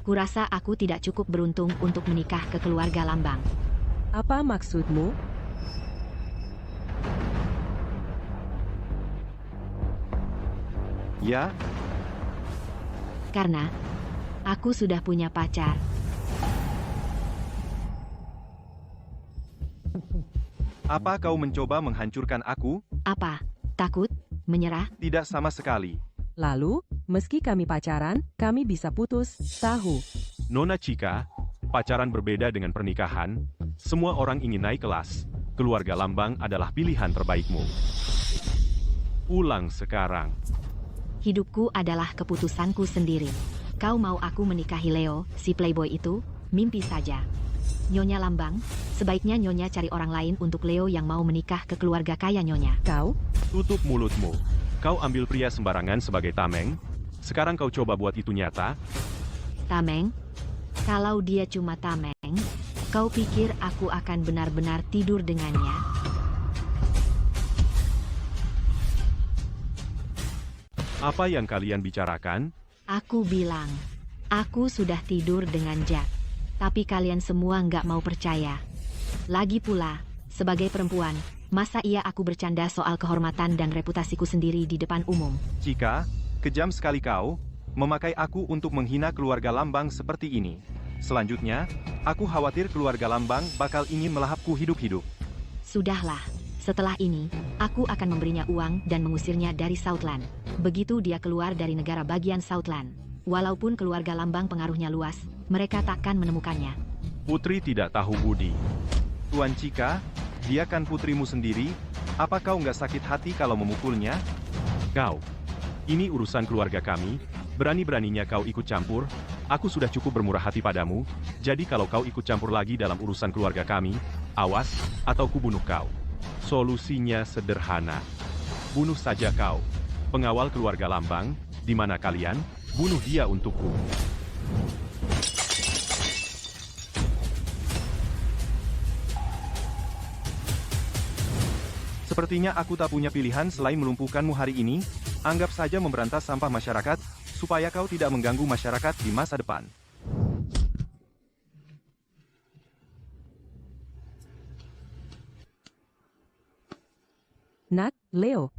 kurasa aku tidak cukup beruntung untuk menikah ke keluarga Lambang. Apa maksudmu? Ya, Karena aku sudah punya pacar. apa kau mencoba menghancurkan aku? Apa? Takut? Menyerah? Tidak sama sekali. Lalu, meski kami pacaran, kami bisa putus, tahu. Nona Cika, pacaran berbeda dengan pernikahan. Semua orang ingin naik kelas. Keluarga Lambang adalah pilihan terbaikmu. Pulang sekarang. Hidupku adalah keputusanku sendiri. Kau mau aku menikahi Leo, si playboy itu? Mimpi saja. Nyonya Lambang, sebaiknya Nyonya cari orang lain untuk Leo yang mau menikah ke keluarga kaya Nyonya. Kau? Tutup mulutmu. Kau ambil pria sembarangan sebagai tameng. Sekarang kau coba buat itu nyata. Tameng? Kalau dia cuma tameng, kau pikir aku akan benar-benar tidur dengannya? Apa yang kalian bicarakan? Aku bilang, aku sudah tidur dengan Jack. Tapi kalian semua nggak mau percaya. Lagi pula, sebagai perempuan, masa iya aku bercanda soal kehormatan dan reputasiku sendiri di depan umum? Cika, kejam sekali kau, memakai aku untuk menghina keluarga Lambang seperti ini. Selanjutnya, aku khawatir keluarga Lambang bakal ingin melahapku hidup-hidup. Sudahlah, Setelah ini, aku akan memberinya uang dan mengusirnya dari Southland. Begitu dia keluar dari negara bagian Southland. Walaupun keluarga Lambang pengaruhnya luas, mereka takkan menemukannya. Putri tidak tahu budi. Tuan Cika, dia kan putrimu sendiri. Apa kau nggak sakit hati kalau memukulnya? Kau. Ini urusan keluarga kami. Berani-beraninya kau ikut campur. Aku sudah cukup bermurah hati padamu. Jadi kalau kau ikut campur lagi dalam urusan keluarga kami, awas, atau kubunuh kau. Solusinya sederhana. Bunuh saja kau. Pengawal keluarga Lambang, di mana kalian? Bunuh dia untukku. Sepertinya aku tak punya pilihan selain melumpuhkanmu hari ini. Anggap saja memberantas sampah masyarakat, supaya kau tidak mengganggu masyarakat di masa depan. Nak, Leo.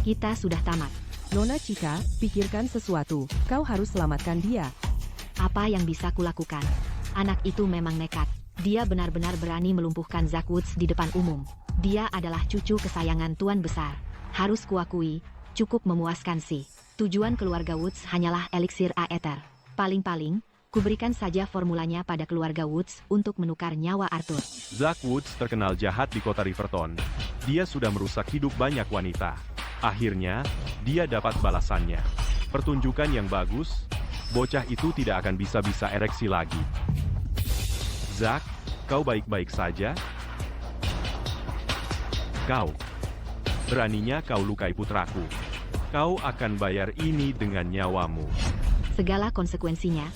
Kita sudah tamat. Nona Cika, pikirkan sesuatu. Kau harus selamatkan dia. Apa yang bisa kulakukan? Anak itu memang nekat. Dia benar-benar berani melumpuhkan Zack Woods di depan umum. Dia adalah cucu kesayangan Tuan Besar. Harus kuakui, cukup memuaskan sih. Tujuan keluarga Woods hanyalah eliksir aether. Paling-paling, kuberikan saja formulanya pada keluarga Woods untuk menukar nyawa Arthur. Zack Woods terkenal jahat di kota Riverton. Dia sudah merusak hidup banyak wanita. Akhirnya, dia dapat balasannya. Pertunjukan yang bagus, bocah itu tidak akan bisa-bisa ereksi lagi. Zack, kau baik-baik saja? Kau. Beraninya kau lukai putraku. Kau akan bayar ini dengan nyawamu. Segala konsekuensinya,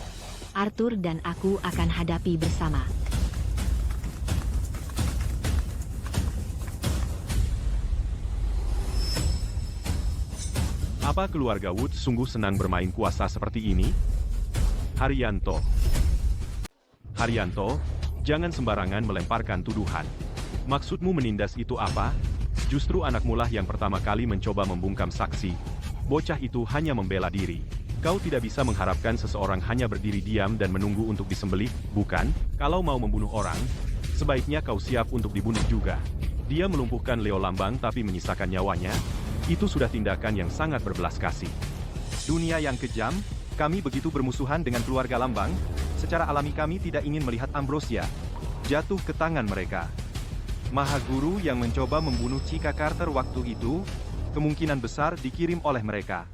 Arthur dan aku akan hadapi bersama. Apa keluarga Woods sungguh senang bermain kuasa seperti ini? Haryanto. Haryanto, jangan sembarangan melemparkan tuduhan. Maksudmu menindas itu apa? Justru anakmu lah yang pertama kali mencoba membungkam saksi. Bocah itu hanya membela diri. Kau tidak bisa mengharapkan seseorang hanya berdiri diam dan menunggu untuk disembelih, bukan? Kalau mau membunuh orang, sebaiknya kau siap untuk dibunuh juga. Dia melumpuhkan Leo Lambang tapi menyisakan nyawanya. Itu sudah tindakan yang sangat berbelas kasih. Dunia yang kejam, kami begitu bermusuhan dengan keluarga Lambang. Secara alami kami tidak ingin melihat Ambrosia jatuh ke tangan mereka. Mahaguru yang mencoba membunuh Cika Carter waktu itu, kemungkinan besar dikirim oleh mereka.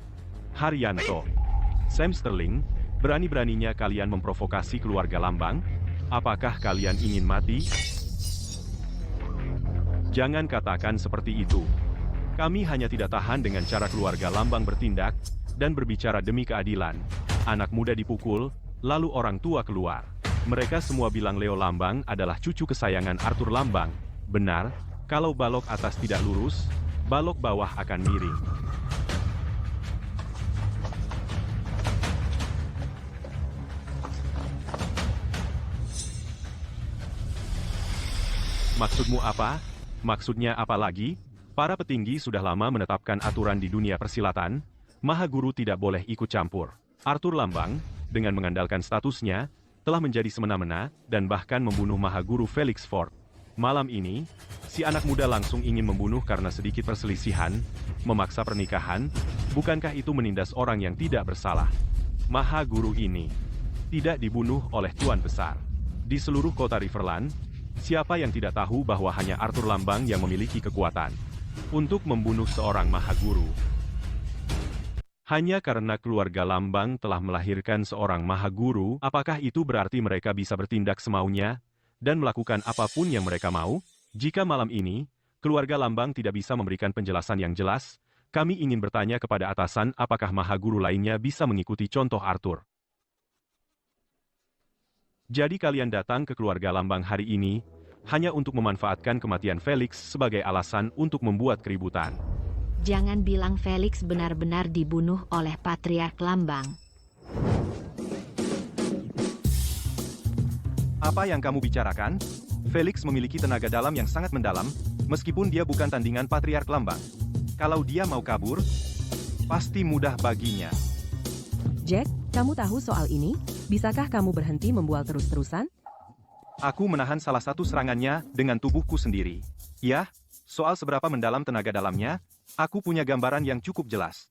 Haryanto. Sam Sterling, berani-beraninya kalian memprovokasi keluarga Lambang? Apakah kalian ingin mati? Jangan katakan seperti itu. Kami hanya tidak tahan dengan cara keluarga Lambang bertindak, dan berbicara demi keadilan. Anak muda dipukul, lalu orang tua keluar. Mereka semua bilang Leo Lambang adalah cucu kesayangan Arthur Lambang. Benar, kalau balok atas tidak lurus, balok bawah akan miring. Maksudmu apa? Maksudnya apa lagi? Para petinggi sudah lama menetapkan aturan di dunia persilatan, Mahaguru tidak boleh ikut campur. Arthur Lambang, dengan mengandalkan statusnya, telah menjadi semena-mena dan bahkan membunuh Mahaguru Felix Ford. Malam ini, si anak muda langsung ingin membunuh karena sedikit perselisihan, memaksa pernikahan. Bukankah itu menindas orang yang tidak bersalah? Mahaguru ini tidak dibunuh oleh Tuan Besar. Di seluruh kota Riverland, siapa yang tidak tahu bahwa hanya Arthur Lambang yang memiliki kekuatan untuk membunuh seorang Mahaguru? Hanya karena keluarga Lambang telah melahirkan seorang Mahaguru, apakah itu berarti mereka bisa bertindak semaunya dan melakukan apapun yang mereka mau? Jika malam ini, keluarga Lambang tidak bisa memberikan penjelasan yang jelas, kami ingin bertanya kepada atasan apakah Mahaguru lainnya bisa mengikuti contoh Arthur. Jadi kalian datang ke keluarga Lambang hari ini, hanya untuk memanfaatkan kematian Felix sebagai alasan untuk membuat keributan. Jangan bilang Felix benar-benar dibunuh oleh Patriark Lambang. Apa yang kamu bicarakan? Felix memiliki tenaga dalam yang sangat mendalam, meskipun dia bukan tandingan Patriark Lambang. Kalau dia mau kabur, pasti mudah baginya. Jack, kamu tahu soal ini? Bisakah kamu berhenti membual terus-terusan? Aku menahan salah satu serangannya dengan tubuhku sendiri. Ya, soal seberapa mendalam tenaga dalamnya, aku punya gambaran yang cukup jelas.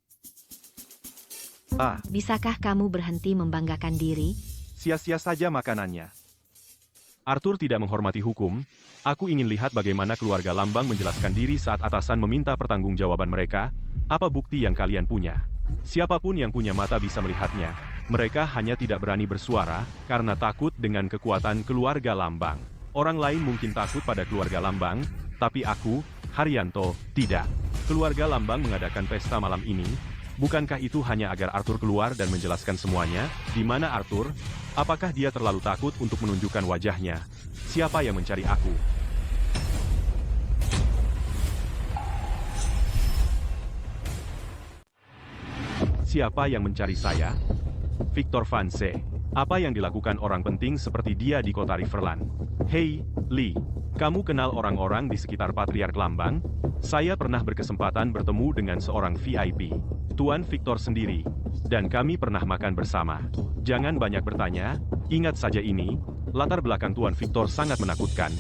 Bisakah kamu berhenti membanggakan diri? Sia-sia saja makanannya. Arthur tidak menghormati hukum. Aku ingin lihat bagaimana keluarga Lambang menjelaskan diri saat atasan meminta pertanggungjawaban mereka. Apa bukti yang kalian punya? Siapapun yang punya mata bisa melihatnya. Mereka hanya tidak berani bersuara karena takut dengan kekuatan keluarga Lambang. Orang lain mungkin takut pada keluarga Lambang, tapi aku, Haryanto, tidak. Keluarga Lambang mengadakan pesta malam ini. Bukankah itu hanya agar Arthur keluar dan menjelaskan semuanya? Di mana Arthur? Apakah dia terlalu takut untuk menunjukkan wajahnya? Siapa yang mencari aku? Siapa yang mencari saya? Victor Vance. Apa yang dilakukan orang penting seperti dia di kota Riverland? Hei, Lee. Kamu kenal orang-orang di sekitar Patriark Lambang? Saya pernah berkesempatan bertemu dengan seorang VIP, Tuan Victor sendiri. Dan kami pernah makan bersama. Jangan banyak bertanya, ingat saja ini, latar belakang Tuan Victor sangat menakutkan.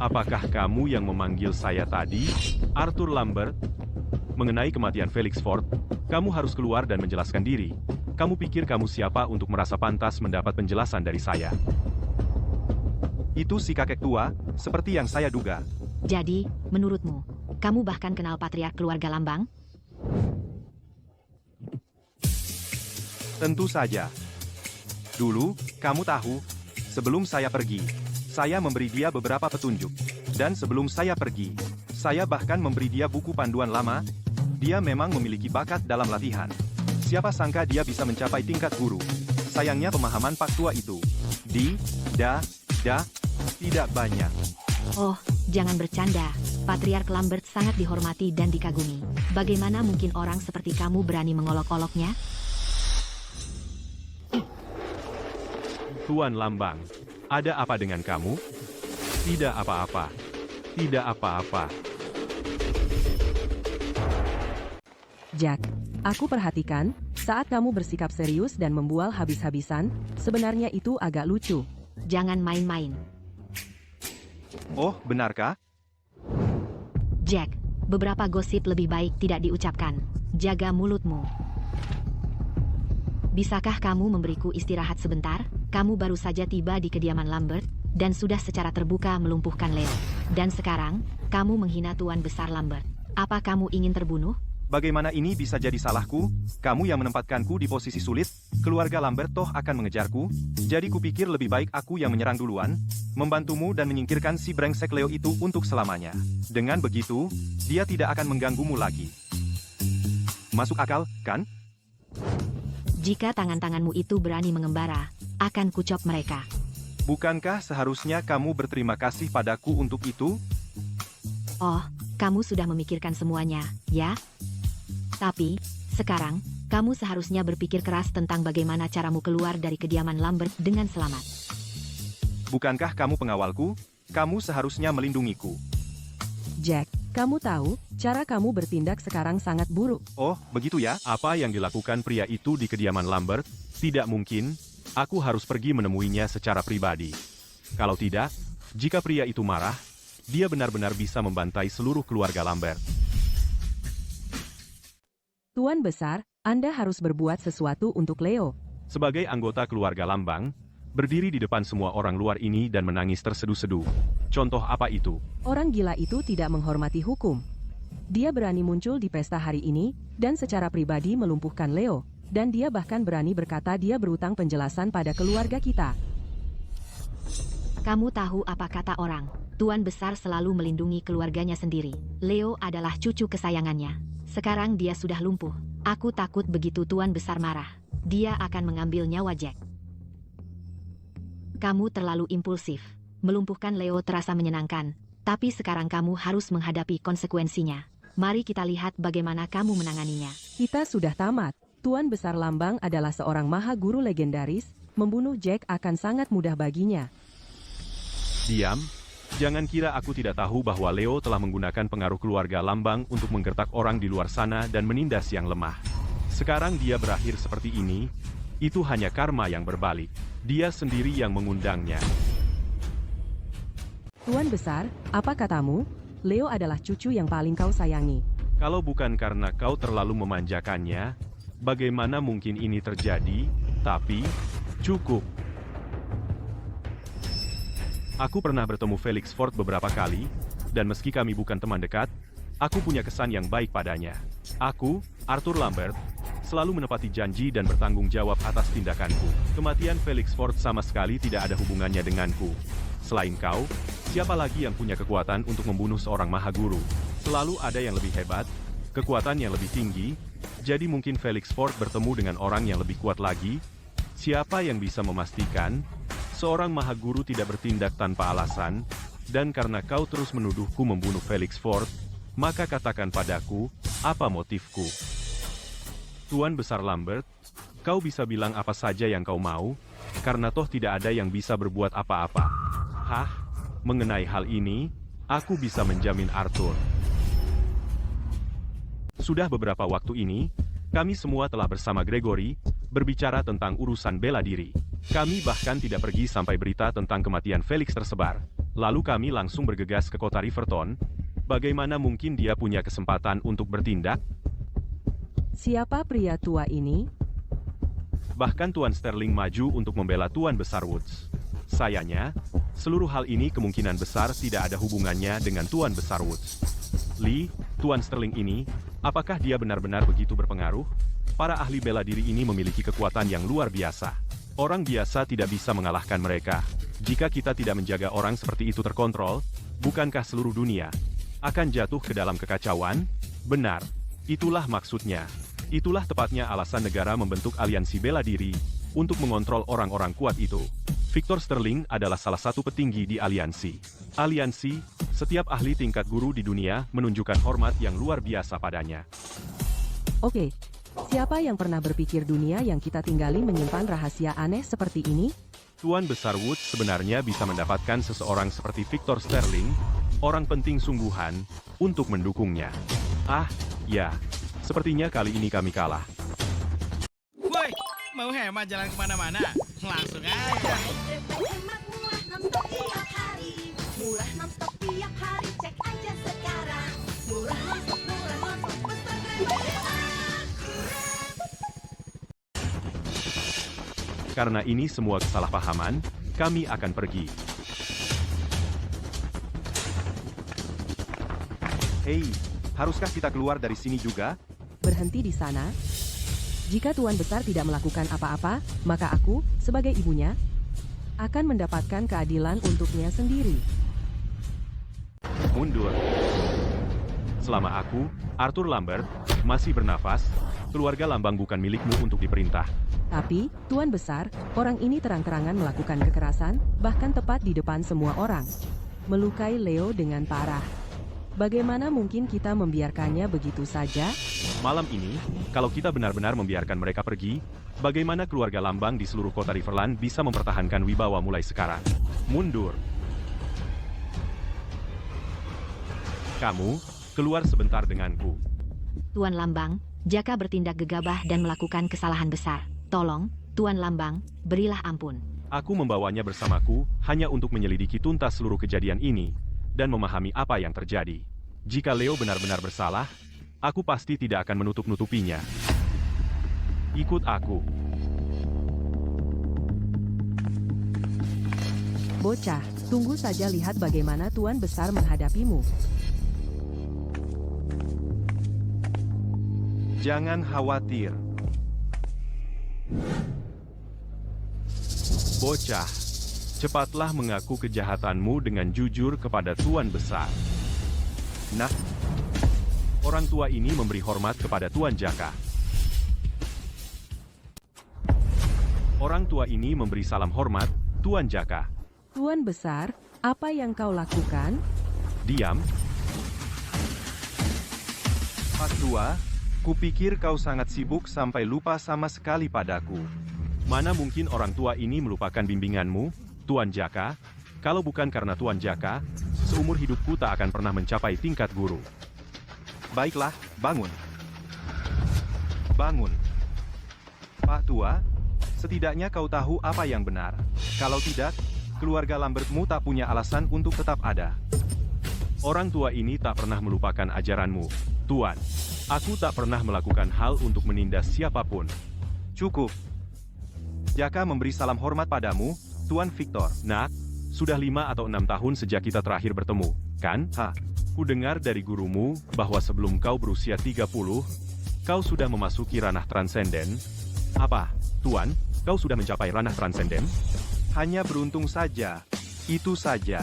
Apakah kamu yang memanggil saya tadi? Arthur Lambert? Mengenai kematian Felix Ford, kamu harus keluar dan menjelaskan diri. Kamu pikir kamu siapa untuk merasa pantas mendapat penjelasan dari saya? Itu si kakek tua, seperti yang saya duga. Jadi, menurutmu, kamu bahkan kenal patriark keluarga Lambang? Tentu saja. Dulu, kamu tahu, sebelum saya pergi, saya memberi dia beberapa petunjuk. Dan sebelum saya pergi, saya bahkan memberi dia buku panduan lama. Dia memang memiliki bakat dalam latihan. Siapa sangka dia bisa mencapai tingkat guru. Sayangnya pemahaman Pak Tua itu tidak banyak. Oh, jangan bercanda. Patriark Lambert sangat dihormati dan dikagumi. Bagaimana mungkin orang seperti kamu berani mengolok-oloknya? Tuan Lambang, ada apa dengan kamu? Tidak apa-apa. Tidak apa-apa. Jack, aku perhatikan, saat kamu bersikap serius dan membual habis-habisan, sebenarnya itu agak lucu. Jangan main-main. Oh, benarkah? Jack, beberapa gosip lebih baik tidak diucapkan. Jaga mulutmu. Bisakah kamu memberiku istirahat sebentar? Kamu baru saja tiba di kediaman Lambert, dan sudah secara terbuka melumpuhkan Leo. Dan sekarang, kamu menghina Tuan Besar Lambert. Apa kamu ingin terbunuh? Bagaimana ini bisa jadi salahku? Kamu yang menempatkanku di posisi sulit, keluarga Lambert toh akan mengejarku, jadi kupikir lebih baik aku yang menyerang duluan, membantumu dan menyingkirkan si brengsek Leo itu untuk selamanya. Dengan begitu, dia tidak akan mengganggumu lagi. Masuk akal, kan? Jika tangan-tanganmu itu berani mengembara, akan kucop mereka. Bukankah seharusnya kamu berterima kasih padaku untuk itu? Oh, kamu sudah memikirkan semuanya, ya? Tapi, sekarang, kamu seharusnya berpikir keras tentang bagaimana caramu keluar dari kediaman Lambert dengan selamat. Bukankah kamu pengawalku? Kamu seharusnya melindungiku. Jack, kamu tahu, cara kamu bertindak sekarang sangat buruk. Oh, begitu ya? Apa yang dilakukan pria itu di kediaman Lambert? Tidak mungkin. Aku harus pergi menemuinya secara pribadi. Kalau tidak, jika pria itu marah, dia benar-benar bisa membantai seluruh keluarga Lambert. Tuan Besar, Anda harus berbuat sesuatu untuk Leo. Sebagai anggota keluarga Lambang, berdiri di depan semua orang luar ini dan menangis terseduh-seduh. Contoh apa itu? Orang gila itu tidak menghormati hukum. Dia berani muncul di pesta hari ini, dan secara pribadi melumpuhkan Leo. Dan dia bahkan berani berkata dia berutang penjelasan pada keluarga kita. Kamu tahu apa kata orang? Tuan Besar selalu melindungi keluarganya sendiri. Leo adalah cucu kesayangannya. Sekarang dia sudah lumpuh. Aku takut begitu Tuan Besar marah, dia akan mengambil nyawa Jack. Kamu terlalu impulsif. Melumpuhkan Leo terasa menyenangkan, tapi sekarang kamu harus menghadapi konsekuensinya. Mari kita lihat bagaimana kamu menanganinya. Kita sudah tamat. Tuan Besar Lambang adalah seorang maha guru legendaris, membunuh Jack akan sangat mudah baginya. Diam. Jangan kira aku tidak tahu bahwa Leo telah menggunakan pengaruh keluarga Lambang untuk menggertak orang di luar sana dan menindas yang lemah. Sekarang dia berakhir seperti ini, itu hanya karma yang berbalik. Dia sendiri yang mengundangnya. Tuan Besar, apa katamu? Leo adalah cucu yang paling kau sayangi. Kalau bukan karena kau terlalu memanjakannya, bagaimana mungkin ini terjadi? Tapi, cukup. Aku pernah bertemu Felix Ford beberapa kali, dan meski kami bukan teman dekat, aku punya kesan yang baik padanya. Aku, Arthur Lambert, selalu menepati janji dan bertanggung jawab atas tindakanku. Kematian Felix Ford sama sekali tidak ada hubungannya denganku. Selain kau, siapa lagi yang punya kekuatan untuk membunuh seorang Mahaguru? Selalu ada yang lebih hebat, kekuatan yang lebih tinggi, jadi mungkin Felix Ford bertemu dengan orang yang lebih kuat lagi. Siapa yang bisa memastikan seorang Mahaguru tidak bertindak tanpa alasan, dan karena kau terus menuduhku membunuh Felix Ford, maka katakan padaku, apa motifku? Tuan Besar Lambert, kau bisa bilang apa saja yang kau mau, karena toh tidak ada yang bisa berbuat apa-apa. Hah? Mengenai hal ini, aku bisa menjamin Arthur. Sudah beberapa waktu ini, kami semua telah bersama Gregory, berbicara tentang urusan bela diri. Kami bahkan tidak pergi sampai berita tentang kematian Felix tersebar. Lalu kami langsung bergegas ke kota Riverton. Bagaimana mungkin dia punya kesempatan untuk bertindak? Siapa pria tua ini? Bahkan Tuan Sterling maju untuk membela Tuan Besar Woods. Sayangnya, seluruh hal ini kemungkinan besar tidak ada hubungannya dengan Tuan Besar Woods. Lee, Tuan Sterling ini, apakah dia benar-benar begitu berpengaruh? Para ahli bela diri ini memiliki kekuatan yang luar biasa. Orang biasa tidak bisa mengalahkan mereka. Jika kita tidak menjaga orang seperti itu terkontrol, bukankah seluruh dunia akan jatuh ke dalam kekacauan? Benar, itulah maksudnya. Itulah tepatnya alasan negara membentuk aliansi bela diri untuk mengontrol orang-orang kuat itu. Victor Sterling adalah salah satu petinggi di aliansi. Aliansi, setiap ahli tingkat guru di dunia menunjukkan hormat yang luar biasa padanya. Oke, siapa yang pernah berpikir dunia yang kita tinggali menyimpan rahasia aneh seperti ini? Tuan Besar Woods sebenarnya bisa mendapatkan seseorang seperti Victor Sterling, orang penting sungguhan, untuk mendukungnya. Ah, ya, sepertinya kali ini kami kalah. Woi, mau hemat jalan kemana-mana? Langsung aja. Hemat murah nonstop tiap hari. Murah nonstop tiap hari. Cek aja sekarang. Murah nonstop pesan Karena ini semua kesalahpahaman, kami akan pergi. Hei, haruskah kita keluar dari sini juga? Berhenti di sana. Jika Tuan Besar tidak melakukan apa-apa, maka aku, sebagai ibunya, akan mendapatkan keadilan untuknya sendiri. Mundur. Selama aku, Arthur Lambert, masih bernafas, keluarga Lambang bukan milikmu untuk diperintah. Tapi, Tuan Besar, orang ini terang-terangan melakukan kekerasan, bahkan tepat di depan semua orang. Melukai Leo dengan parah. Bagaimana mungkin kita membiarkannya begitu saja? Malam ini, kalau kita benar-benar membiarkan mereka pergi, bagaimana keluarga Lambang di seluruh kota Riverland bisa mempertahankan wibawa mulai sekarang? Mundur. Kamu, keluar sebentar denganku. Tuan Lambang, Jaka bertindak gegabah dan melakukan kesalahan besar. Tolong, Tuan Lambang, berilah ampun. Aku membawanya bersamaku hanya untuk menyelidiki tuntas seluruh kejadian ini dan memahami apa yang terjadi. Jika Leo benar-benar bersalah, aku pasti tidak akan menutup-nutupinya. Ikut aku. Bocah, tunggu saja lihat bagaimana Tuan Besar menghadapimu. Jangan khawatir. Bocah, cepatlah mengaku kejahatanmu dengan jujur kepada Tuan Besar. Nah, orang tua ini memberi hormat kepada Tuan Jaka. Orang tua ini memberi salam hormat, Tuan Jaka. Tuan Besar, apa yang kau lakukan? Diam. Pak Tua, kupikir kau sangat sibuk sampai lupa sama sekali padaku. Mana mungkin orang tua ini melupakan bimbinganmu, Tuan Jaka? Kalau bukan karena Tuan Jaka, seumur hidupku tak akan pernah mencapai tingkat guru. Baiklah, bangun. Bangun. Pak Tua, setidaknya kau tahu apa yang benar. Kalau tidak, keluarga Lambertmu tak punya alasan untuk tetap ada. Orang tua ini tak pernah melupakan ajaranmu, Tuan. Aku tak pernah melakukan hal untuk menindas siapapun. Cukup. Jaka memberi salam hormat padamu, Tuan Victor. Nak, sudah 5 atau 6 tahun sejak kita terakhir bertemu, kan? Ku dengar dari gurumu bahwa sebelum kau berusia 30, kau sudah memasuki ranah transenden. Apa, Tuan? Kau sudah mencapai ranah transenden? Hanya beruntung saja. Itu saja.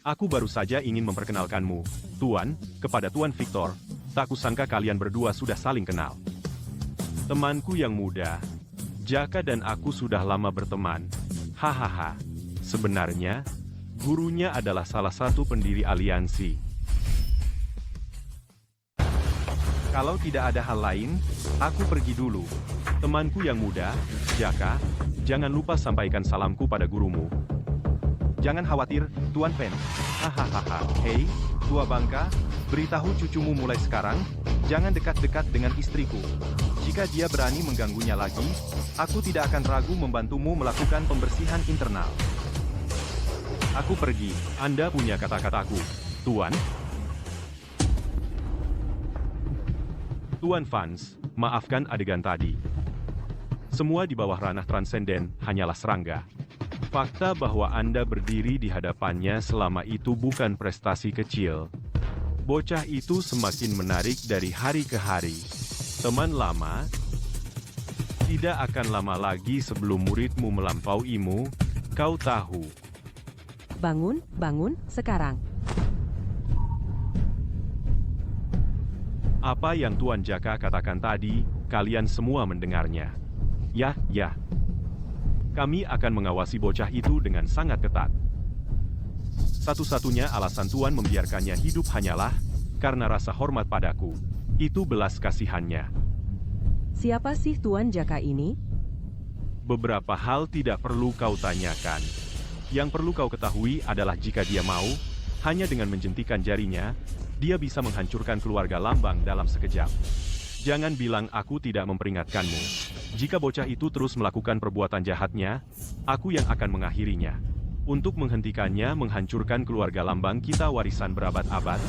Aku baru saja ingin memperkenalkanmu, Tuan, kepada Tuan Victor. Tak kusangka kalian berdua sudah saling kenal. Temanku yang muda, Jaka dan aku sudah lama berteman. Hahaha. Sebenarnya, gurunya adalah salah satu pendiri aliansi. Kalau tidak ada hal lain, aku pergi dulu. Temanku yang muda, Jaka, jangan lupa sampaikan salamku pada gurumu. Jangan khawatir, Tuan Pen. Hahaha. Hei, tua bangka, beritahu cucumu mulai sekarang, jangan dekat-dekat dengan istriku. Jika dia berani mengganggunya lagi, aku tidak akan ragu membantumu melakukan pembersihan internal. Aku pergi, Anda punya kata-kataku, Tuan. Tuan Vance, maafkan adegan tadi. Semua di bawah ranah transenden hanyalah serangga. Fakta bahwa Anda berdiri di hadapannya selama itu bukan prestasi kecil. Bocah itu semakin menarik dari hari ke hari. Teman lama, tidak akan lama lagi sebelum muridmu melampauimu, kau tahu. Bangun, bangun, sekarang. Apa yang Tuan Jaka katakan tadi, kalian semua mendengarnya. Ya. Kami akan mengawasi bocah itu dengan sangat ketat. Satu-satunya alasan Tuan membiarkannya hidup hanyalah karena rasa hormat padaku. Itu belas kasihannya. Siapa sih Tuan Jaka ini? Beberapa hal tidak perlu kau tanyakan. Yang perlu kau ketahui adalah jika dia mau, hanya dengan menjentikan jarinya, dia bisa menghancurkan keluarga Lambang dalam sekejap. Jangan bilang aku tidak memperingatkanmu. Jika bocah itu terus melakukan perbuatan jahatnya, aku yang akan mengakhirinya. Untuk menghentikannya menghancurkan keluarga Lambang kita warisan berabad-abad.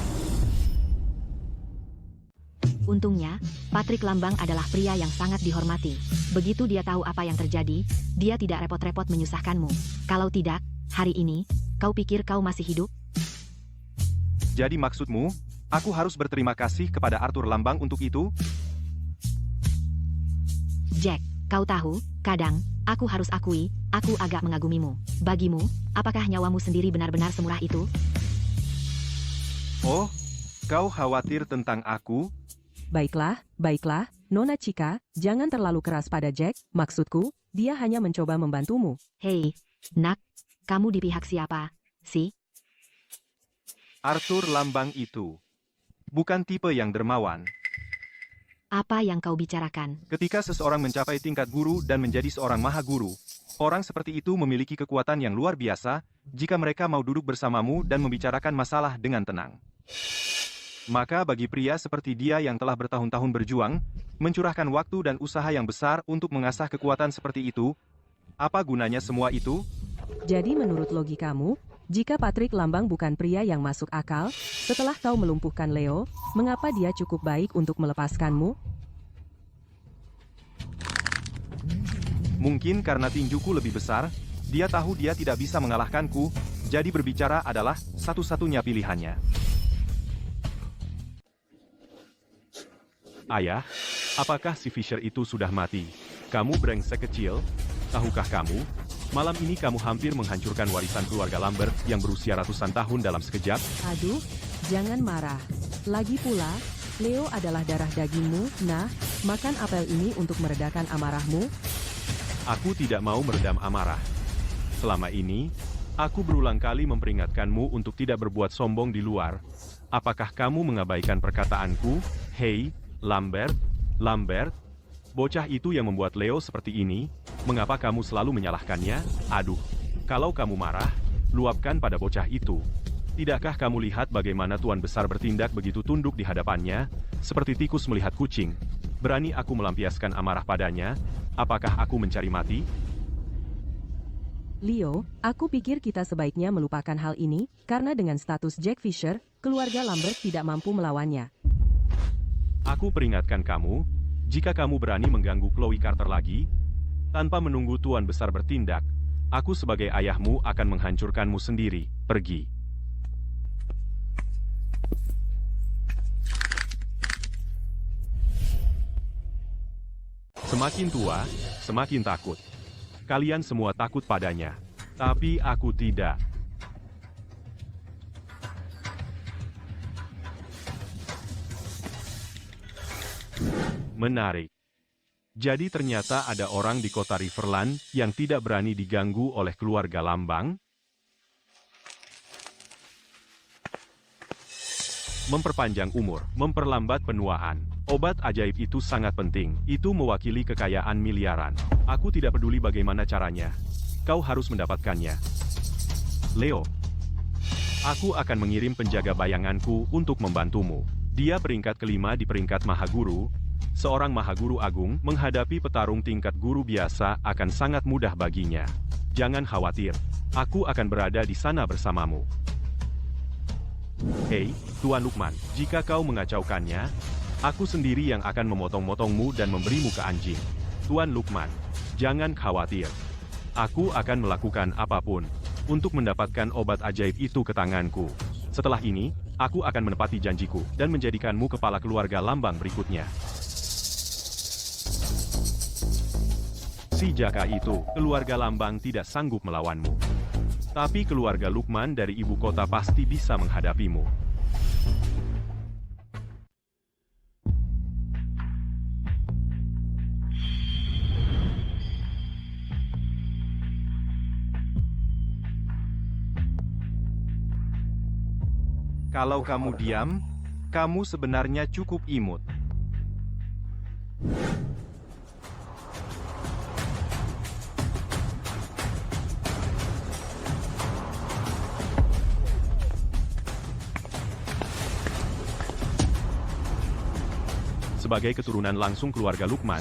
Untungnya, Patrick Lambang adalah pria yang sangat dihormati. Begitu dia tahu apa yang terjadi, dia tidak repot-repot menyusahkanmu. Kalau tidak, hari ini, kau pikir kau masih hidup? Jadi maksudmu, aku harus berterima kasih kepada Arthur Lambang untuk itu? Jack, kau tahu, kadang, aku harus akui, aku agak mengagumimu. Bagimu, apakah nyawamu sendiri benar-benar semurah itu? Oh, kau khawatir tentang aku? Baiklah, Nona Chica, jangan terlalu keras pada Jack, maksudku, dia hanya mencoba membantumu. Hei, nak, kamu di pihak siapa, sih? Arthur Lambang itu bukan tipe yang dermawan. Apa yang kau bicarakan? Ketika seseorang mencapai tingkat guru dan menjadi seorang maha guru, orang seperti itu memiliki kekuatan yang luar biasa jika mereka mau duduk bersamamu dan membicarakan masalah dengan tenang. Maka bagi pria seperti dia yang telah bertahun-tahun berjuang, mencurahkan waktu dan usaha yang besar untuk mengasah kekuatan seperti itu, apa gunanya semua itu? Jadi menurut logikamu, jika Patrick Lambang bukan pria yang masuk akal, setelah kau melumpuhkan Leo, mengapa dia cukup baik untuk melepaskanmu? Mungkin karena tinjuku lebih besar, dia tahu dia tidak bisa mengalahkanku, jadi berbicara adalah satu-satunya pilihannya. Ayah, apakah si Fisher itu sudah mati? Kamu brengsek kecil, tahukah kamu? Malam ini kamu hampir menghancurkan warisan keluarga Lambert yang berusia ratusan tahun dalam sekejap. Aduh, jangan marah. Lagi pula, Leo adalah darah dagingmu, nah, makan apel ini untuk meredakan amarahmu. Aku tidak mau meredam amarah. Selama ini, aku berulang kali memperingatkanmu untuk tidak berbuat sombong di luar. Apakah kamu mengabaikan perkataanku? Hei, Lambert, bocah itu yang membuat Leo seperti ini, mengapa kamu selalu menyalahkannya? Aduh, kalau kamu marah, luapkan pada bocah itu. Tidakkah kamu lihat bagaimana Tuan Besar bertindak begitu tunduk di hadapannya, seperti tikus melihat kucing? Berani aku melampiaskan amarah padanya? Apakah aku mencari mati? Leo, aku pikir kita sebaiknya melupakan hal ini, karena dengan status Jack Fisher, keluarga Lambert tidak mampu melawannya. Aku peringatkan kamu, jika kamu berani mengganggu Chloe Carter lagi, tanpa menunggu Tuan Besar bertindak, aku sebagai ayahmu akan menghancurkanmu sendiri. Pergi. Semakin tua, semakin takut. Kalian semua takut padanya, tapi aku tidak. Menarik. Jadi ternyata ada orang di kota Riverland yang tidak berani diganggu oleh keluarga Lambang. Memperpanjang umur, memperlambat penuaan. Obat ajaib itu sangat penting. Itu mewakili kekayaan miliaran. Aku tidak peduli bagaimana caranya. Kau harus mendapatkannya. Leo. Aku akan mengirim penjaga bayanganku untuk membantumu. Dia peringkat kelima di peringkat Mahaguru. Seorang Mahaguru Agung menghadapi petarung tingkat guru biasa akan sangat mudah baginya. Jangan khawatir. Aku akan berada di sana bersamamu. Hei, Tuan Lukman, jika kau mengacaukannya, aku sendiri yang akan memotong-motongmu dan memberimu ke anjing. Tuan Lukman, jangan khawatir. Aku akan melakukan apapun untuk mendapatkan obat ajaib itu ke tanganku. Setelah ini, aku akan menepati janjiku dan menjadikanmu kepala keluarga Lambang berikutnya. Si Jaka itu, keluarga Lambang tidak sanggup melawanmu. Tapi keluarga Lukman dari ibu kota pasti bisa menghadapimu. Kalau kamu diam, kamu sebenarnya cukup imut. Sebagai keturunan langsung keluarga Lukman,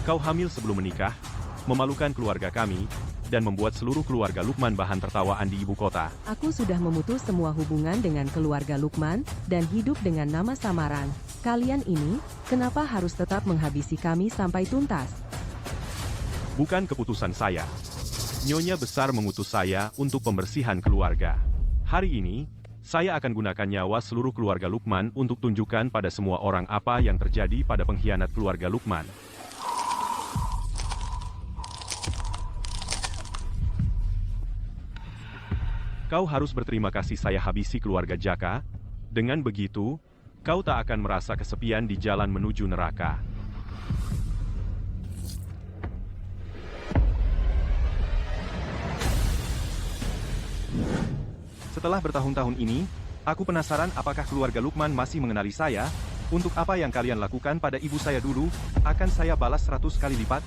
kau hamil sebelum menikah, memalukan keluarga kami, dan membuat seluruh keluarga Lukman bahan tertawaan di ibu kota. Aku sudah memutus semua hubungan dengan keluarga Lukman, dan hidup dengan nama samaran. Kalian ini, kenapa harus tetap menghabisi kami sampai tuntas? Bukan keputusan saya. Nyonya Besar mengutus saya untuk pembersihan keluarga. Hari ini, saya akan gunakan nyawa seluruh keluarga Lukman untuk tunjukkan pada semua orang apa yang terjadi pada pengkhianat keluarga Lukman. Kau harus berterima kasih saya habisi keluarga Jaka. Dengan begitu, kau tak akan merasa kesepian di jalan menuju neraka. Setelah bertahun-tahun ini, aku penasaran apakah keluarga Lukman masih mengenali saya. Untuk apa yang kalian lakukan pada ibu saya dulu, akan saya balas 100 kali lipat.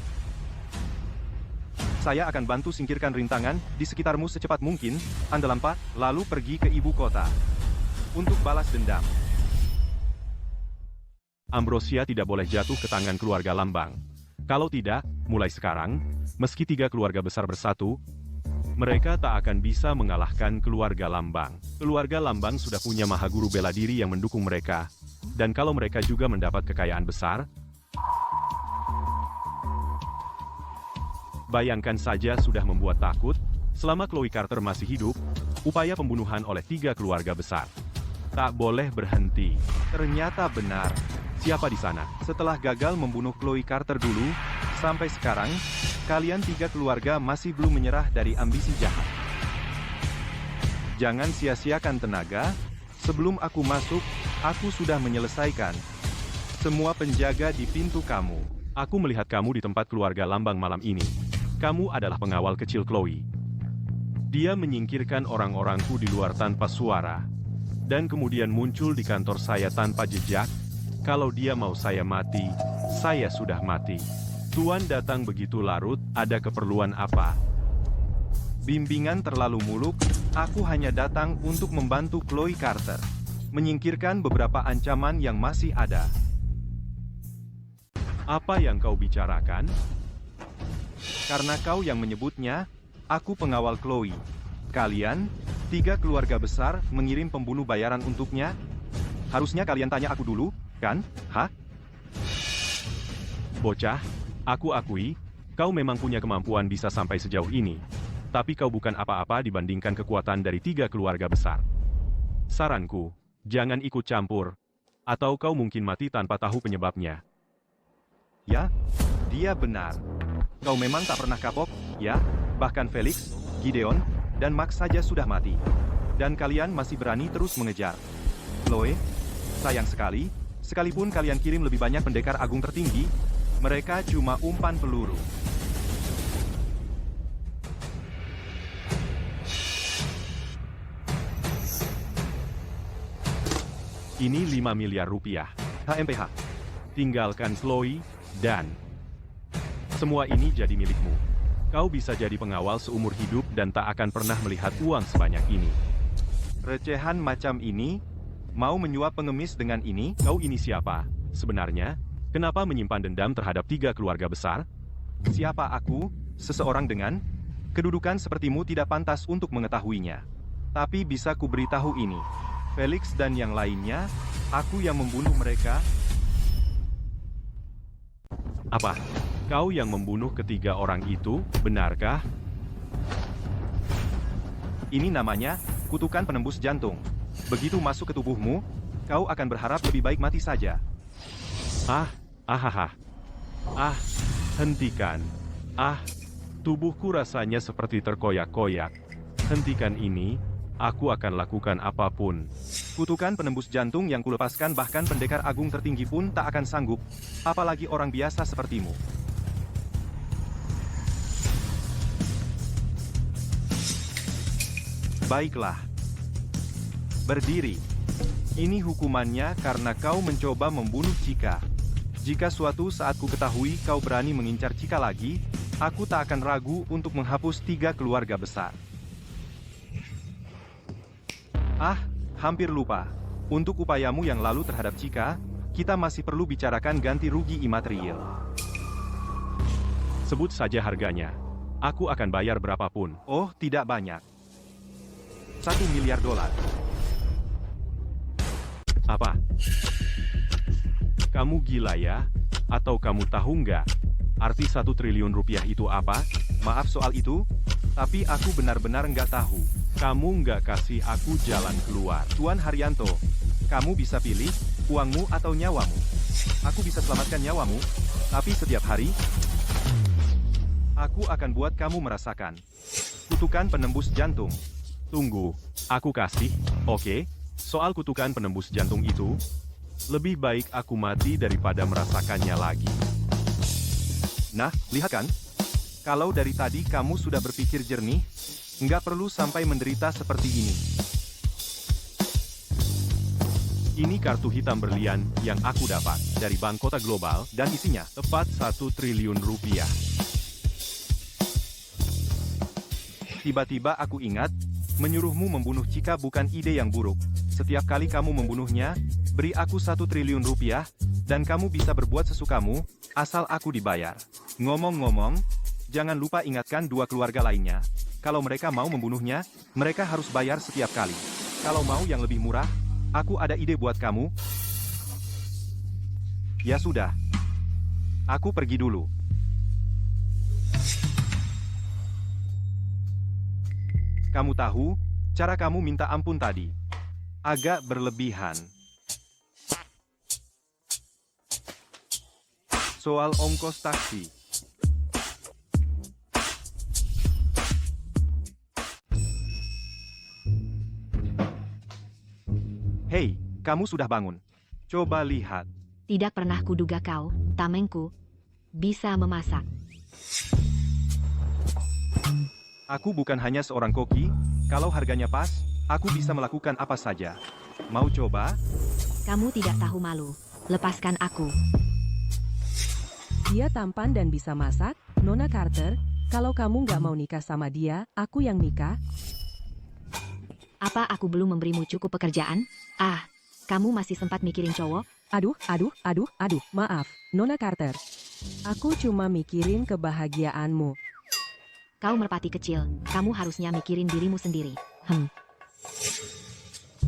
Saya akan bantu singkirkan rintangan di sekitarmu secepat mungkin. Anda lampat, lalu pergi ke ibu kota untuk balas dendam. Ambrosia tidak boleh jatuh ke tangan keluarga Lambang. Kalau tidak, mulai sekarang, meski 3 keluarga besar bersatu, mereka tak akan bisa mengalahkan keluarga Lambang. Keluarga Lambang sudah punya mahaguru bela diri yang mendukung mereka. Dan kalau mereka juga mendapat kekayaan besar, bayangkan saja sudah membuat takut, selama Chloe Carter masih hidup, upaya pembunuhan oleh 3 keluarga besar. Tak boleh berhenti. Ternyata benar. Siapa di sana? Setelah gagal membunuh Chloe Carter dulu, sampai sekarang, kalian 3 keluarga masih belum menyerah dari ambisi jahat. Jangan sia-siakan tenaga. Sebelum aku masuk, aku sudah menyelesaikan semua penjaga di pintu kamu. Aku melihat kamu di tempat keluarga Lambang malam ini. Kamu adalah pengawal kecil Chloe. Dia menyingkirkan orang-orangku di luar tanpa suara. Dan kemudian muncul di kantor saya tanpa jejak. Kalau dia mau saya mati, saya sudah mati. Tuan datang begitu larut, ada keperluan apa? Bimbingan terlalu muluk, aku hanya datang untuk membantu Chloe Carter. Menyingkirkan beberapa ancaman yang masih ada. Apa yang kau bicarakan? Karena kau yang menyebutnya, Aku pengawal Chloe. Kalian, 3 keluarga besar, mengirim pembunuh bayaran untuknya? Harusnya kalian tanya aku dulu, kan? Hah? Bocah, aku akui, kau memang punya kemampuan bisa sampai sejauh ini. Tapi kau bukan apa-apa dibandingkan kekuatan dari 3 keluarga besar. Saranku, jangan ikut campur, atau kau mungkin mati tanpa tahu penyebabnya. Ya, dia benar. Kau memang tak pernah kapok, ya? Bahkan Felix, Gideon, dan Max saja sudah mati. Dan kalian masih berani terus mengejar. Chloe, sayang sekali, sekalipun kalian kirim lebih banyak pendekar agung tertinggi, mereka cuma umpan peluru. Ini 5 miliar rupiah. HMPH. Tinggalkan Chloe, dan semua ini jadi milikmu. Kau bisa jadi pengawal seumur hidup dan tak akan pernah melihat uang sebanyak ini. Recehan macam ini? Mau menyuap pengemis dengan ini? Kau ini siapa? Sebenarnya, kenapa menyimpan dendam terhadap 3 keluarga besar? Siapa aku? Seseorang dengan kedudukan sepertimu tidak pantas untuk mengetahuinya. Tapi bisa kuberitahu ini. Felix dan yang lainnya, aku yang membunuh mereka. Apa? Kau yang membunuh ketiga orang itu, benarkah? Ini namanya kutukan penembus jantung. Begitu masuk ke tubuhmu, kau akan berharap lebih baik mati saja. Hentikan. Tubuhku rasanya seperti terkoyak-koyak. Hentikan ini. Aku akan lakukan apapun. Kutukan penembus jantung yang kulepaskan bahkan pendekar agung tertinggi pun tak akan sanggup, apalagi orang biasa sepertimu. Baiklah. Berdiri. Ini hukumannya karena kau mencoba membunuh Chika. Jika suatu saat ku ketahui kau berani mengincar Chika lagi, aku tak akan ragu untuk menghapus 3 keluarga besar. Hampir lupa. Untuk upayamu yang lalu terhadap Chika, kita masih perlu bicarakan ganti rugi imaterial. Sebut saja harganya. Aku akan bayar berapapun. Oh, tidak banyak. $1 miliar. Apa? Kamu gila ya? Atau kamu tahu nggak? Arti 1 triliun rupiah itu apa? Maaf soal itu, tapi aku benar-benar nggak tahu. Kamu nggak kasih aku jalan keluar. Tuan Haryanto, kamu bisa pilih uangmu atau nyawamu. Aku bisa selamatkan nyawamu, tapi setiap hari, aku akan buat kamu merasakan kutukan penembus jantung. Tunggu, aku kasih, oke? Soal kutukan penembus jantung itu, lebih baik aku mati daripada merasakannya lagi. Nah, lihat kan? Kalau dari tadi kamu sudah berpikir jernih, nggak perlu sampai menderita seperti ini. Ini kartu hitam berlian yang aku dapat dari Bank Kota Global dan isinya tepat 1 triliun rupiah. Tiba-tiba aku ingat, menyuruhmu membunuh Chika bukan ide yang buruk. Setiap kali kamu membunuhnya, beri aku 1 triliun rupiah, dan kamu bisa berbuat sesukamu, asal aku dibayar. Ngomong-ngomong, jangan lupa ingatkan 2 keluarga lainnya. Kalau mereka mau membunuhnya, mereka harus bayar setiap kali. Kalau mau yang lebih murah, aku ada ide buat kamu. Ya sudah. Aku pergi dulu. Kamu tahu, cara kamu minta ampun tadi agak berlebihan. Soal ongkos taksi. Hei, kamu sudah bangun. Coba lihat. Tidak pernah kuduga kau, tamengku, bisa memasak. Aku bukan hanya seorang koki, kalau harganya pas, aku bisa melakukan apa saja. Mau coba? Kamu tidak tahu malu. Lepaskan aku. Dia tampan dan bisa masak, Nona Carter. Kalau kamu nggak mau nikah sama dia, aku yang nikah. Apa aku belum memberimu cukup pekerjaan? Kamu masih sempat mikirin cowok? Aduh, maaf, Nona Carter. Aku cuma mikirin kebahagiaanmu. Kau merpati kecil, kamu harusnya mikirin dirimu sendiri.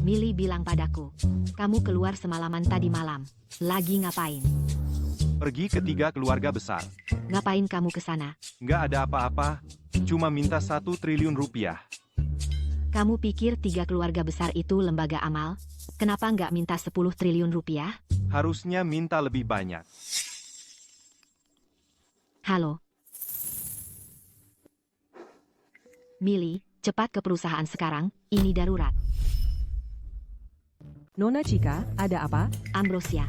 Millie bilang padaku, kamu keluar semalaman tadi malam. Lagi ngapain? Pergi ke 3 keluarga besar. Ngapain kamu ke sana? Nggak ada apa-apa, cuma minta 1 triliun rupiah. Kamu pikir 3 keluarga besar itu lembaga amal? Kenapa nggak minta 10 triliun rupiah? Harusnya minta lebih banyak. Halo? Millie, cepat ke perusahaan sekarang, ini darurat. Nona Chica, ada apa? Ambrosia.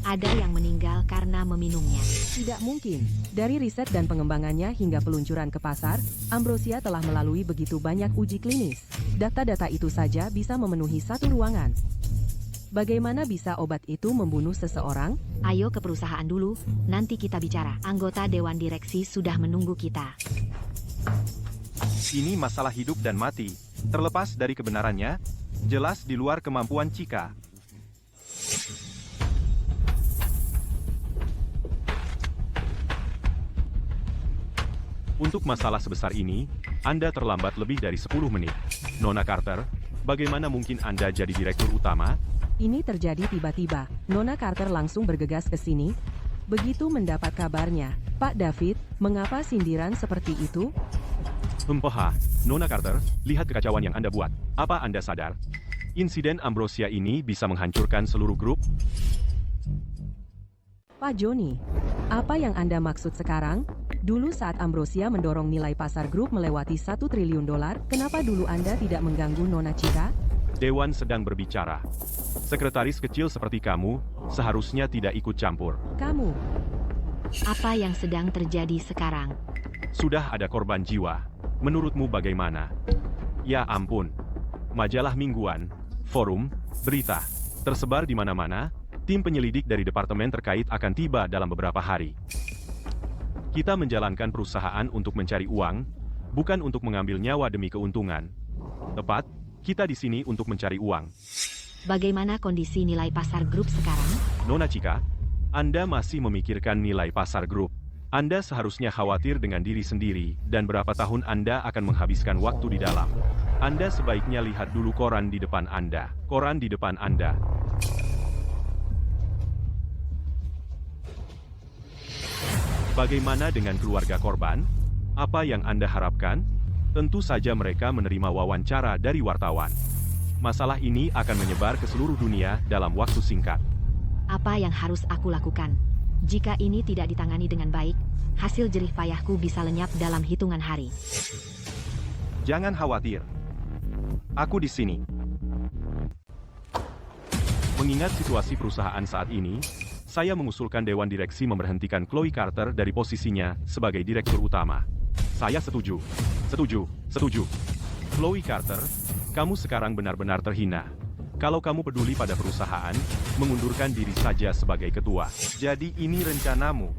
Ada yang meninggal karena meminumnya. Tidak mungkin. Dari riset dan pengembangannya hingga peluncuran ke pasar, Ambrosia telah melalui begitu banyak uji klinis. Data-data itu saja bisa memenuhi 1 ruangan. Bagaimana bisa obat itu membunuh seseorang? Ayo ke perusahaan dulu, nanti kita bicara. Anggota Dewan Direksi sudah menunggu kita. Ini masalah hidup dan mati. Terlepas dari kebenarannya, jelas di luar kemampuan Chica. Untuk masalah sebesar ini, Anda terlambat lebih dari 10 menit. Nona Carter, bagaimana mungkin Anda jadi direktur utama? Ini terjadi tiba-tiba. Nona Carter langsung bergegas ke sini. Begitu mendapat kabarnya, Pak David, mengapa sindiran seperti itu? Nona Carter, lihat kekacauan yang Anda buat. Apa Anda sadar? Insiden Ambrosia ini bisa menghancurkan seluruh grup? Pak Joni, apa yang Anda maksud sekarang? Dulu saat Ambrosia mendorong nilai pasar grup melewati 1 triliun dolar, kenapa dulu Anda tidak mengganggu Nona Chica? Dewan sedang berbicara. Sekretaris kecil seperti kamu seharusnya tidak ikut campur. Kamu, Apa yang sedang terjadi sekarang? Sudah ada korban jiwa. Menurutmu bagaimana? Ya ampun. Majalah mingguan, forum, berita, tersebar di mana-mana. Tim penyelidik dari departemen terkait akan tiba dalam beberapa hari. Kita menjalankan perusahaan untuk mencari uang, bukan untuk mengambil nyawa demi keuntungan. Tepat, kita di sini untuk mencari uang. Bagaimana kondisi nilai pasar grup sekarang? Nona Chica, Anda masih memikirkan nilai pasar grup. Anda seharusnya khawatir dengan diri sendiri dan berapa tahun Anda akan menghabiskan waktu di dalam. Anda sebaiknya lihat dulu koran di depan Anda. Koran di depan Anda. Bagaimana dengan keluarga korban? Apa yang Anda harapkan? Tentu saja mereka menerima wawancara dari wartawan. Masalah ini akan menyebar ke seluruh dunia dalam waktu singkat. Apa yang harus aku lakukan? Jika ini tidak ditangani dengan baik, hasil jerih payahku bisa lenyap dalam hitungan hari. Jangan khawatir. Aku di sini. Mengingat situasi perusahaan saat ini, saya mengusulkan Dewan Direksi memberhentikan Chloe Carter dari posisinya sebagai Direktur Utama. Saya setuju. Setuju. Chloe Carter, kamu sekarang benar-benar terhina. Kalau kamu peduli pada perusahaan, mengundurkan diri saja sebagai ketua. Jadi ini rencanamu.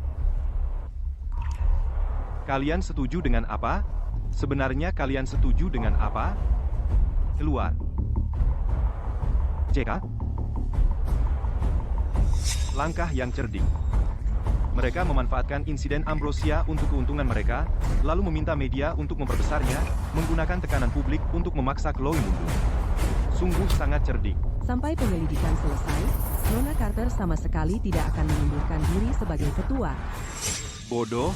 Kalian setuju dengan apa? Sebenarnya kalian setuju dengan apa? Keluar. CK? Langkah yang cerdik. Mereka memanfaatkan insiden Ambrosia untuk keuntungan mereka, lalu meminta media untuk memperbesarnya, menggunakan tekanan publik untuk memaksa Chloe mundur. Sungguh sangat cerdik. Sampai penyelidikan selesai, Nona Carter sama sekali tidak akan mengundurkan diri sebagai ketua. Bodoh,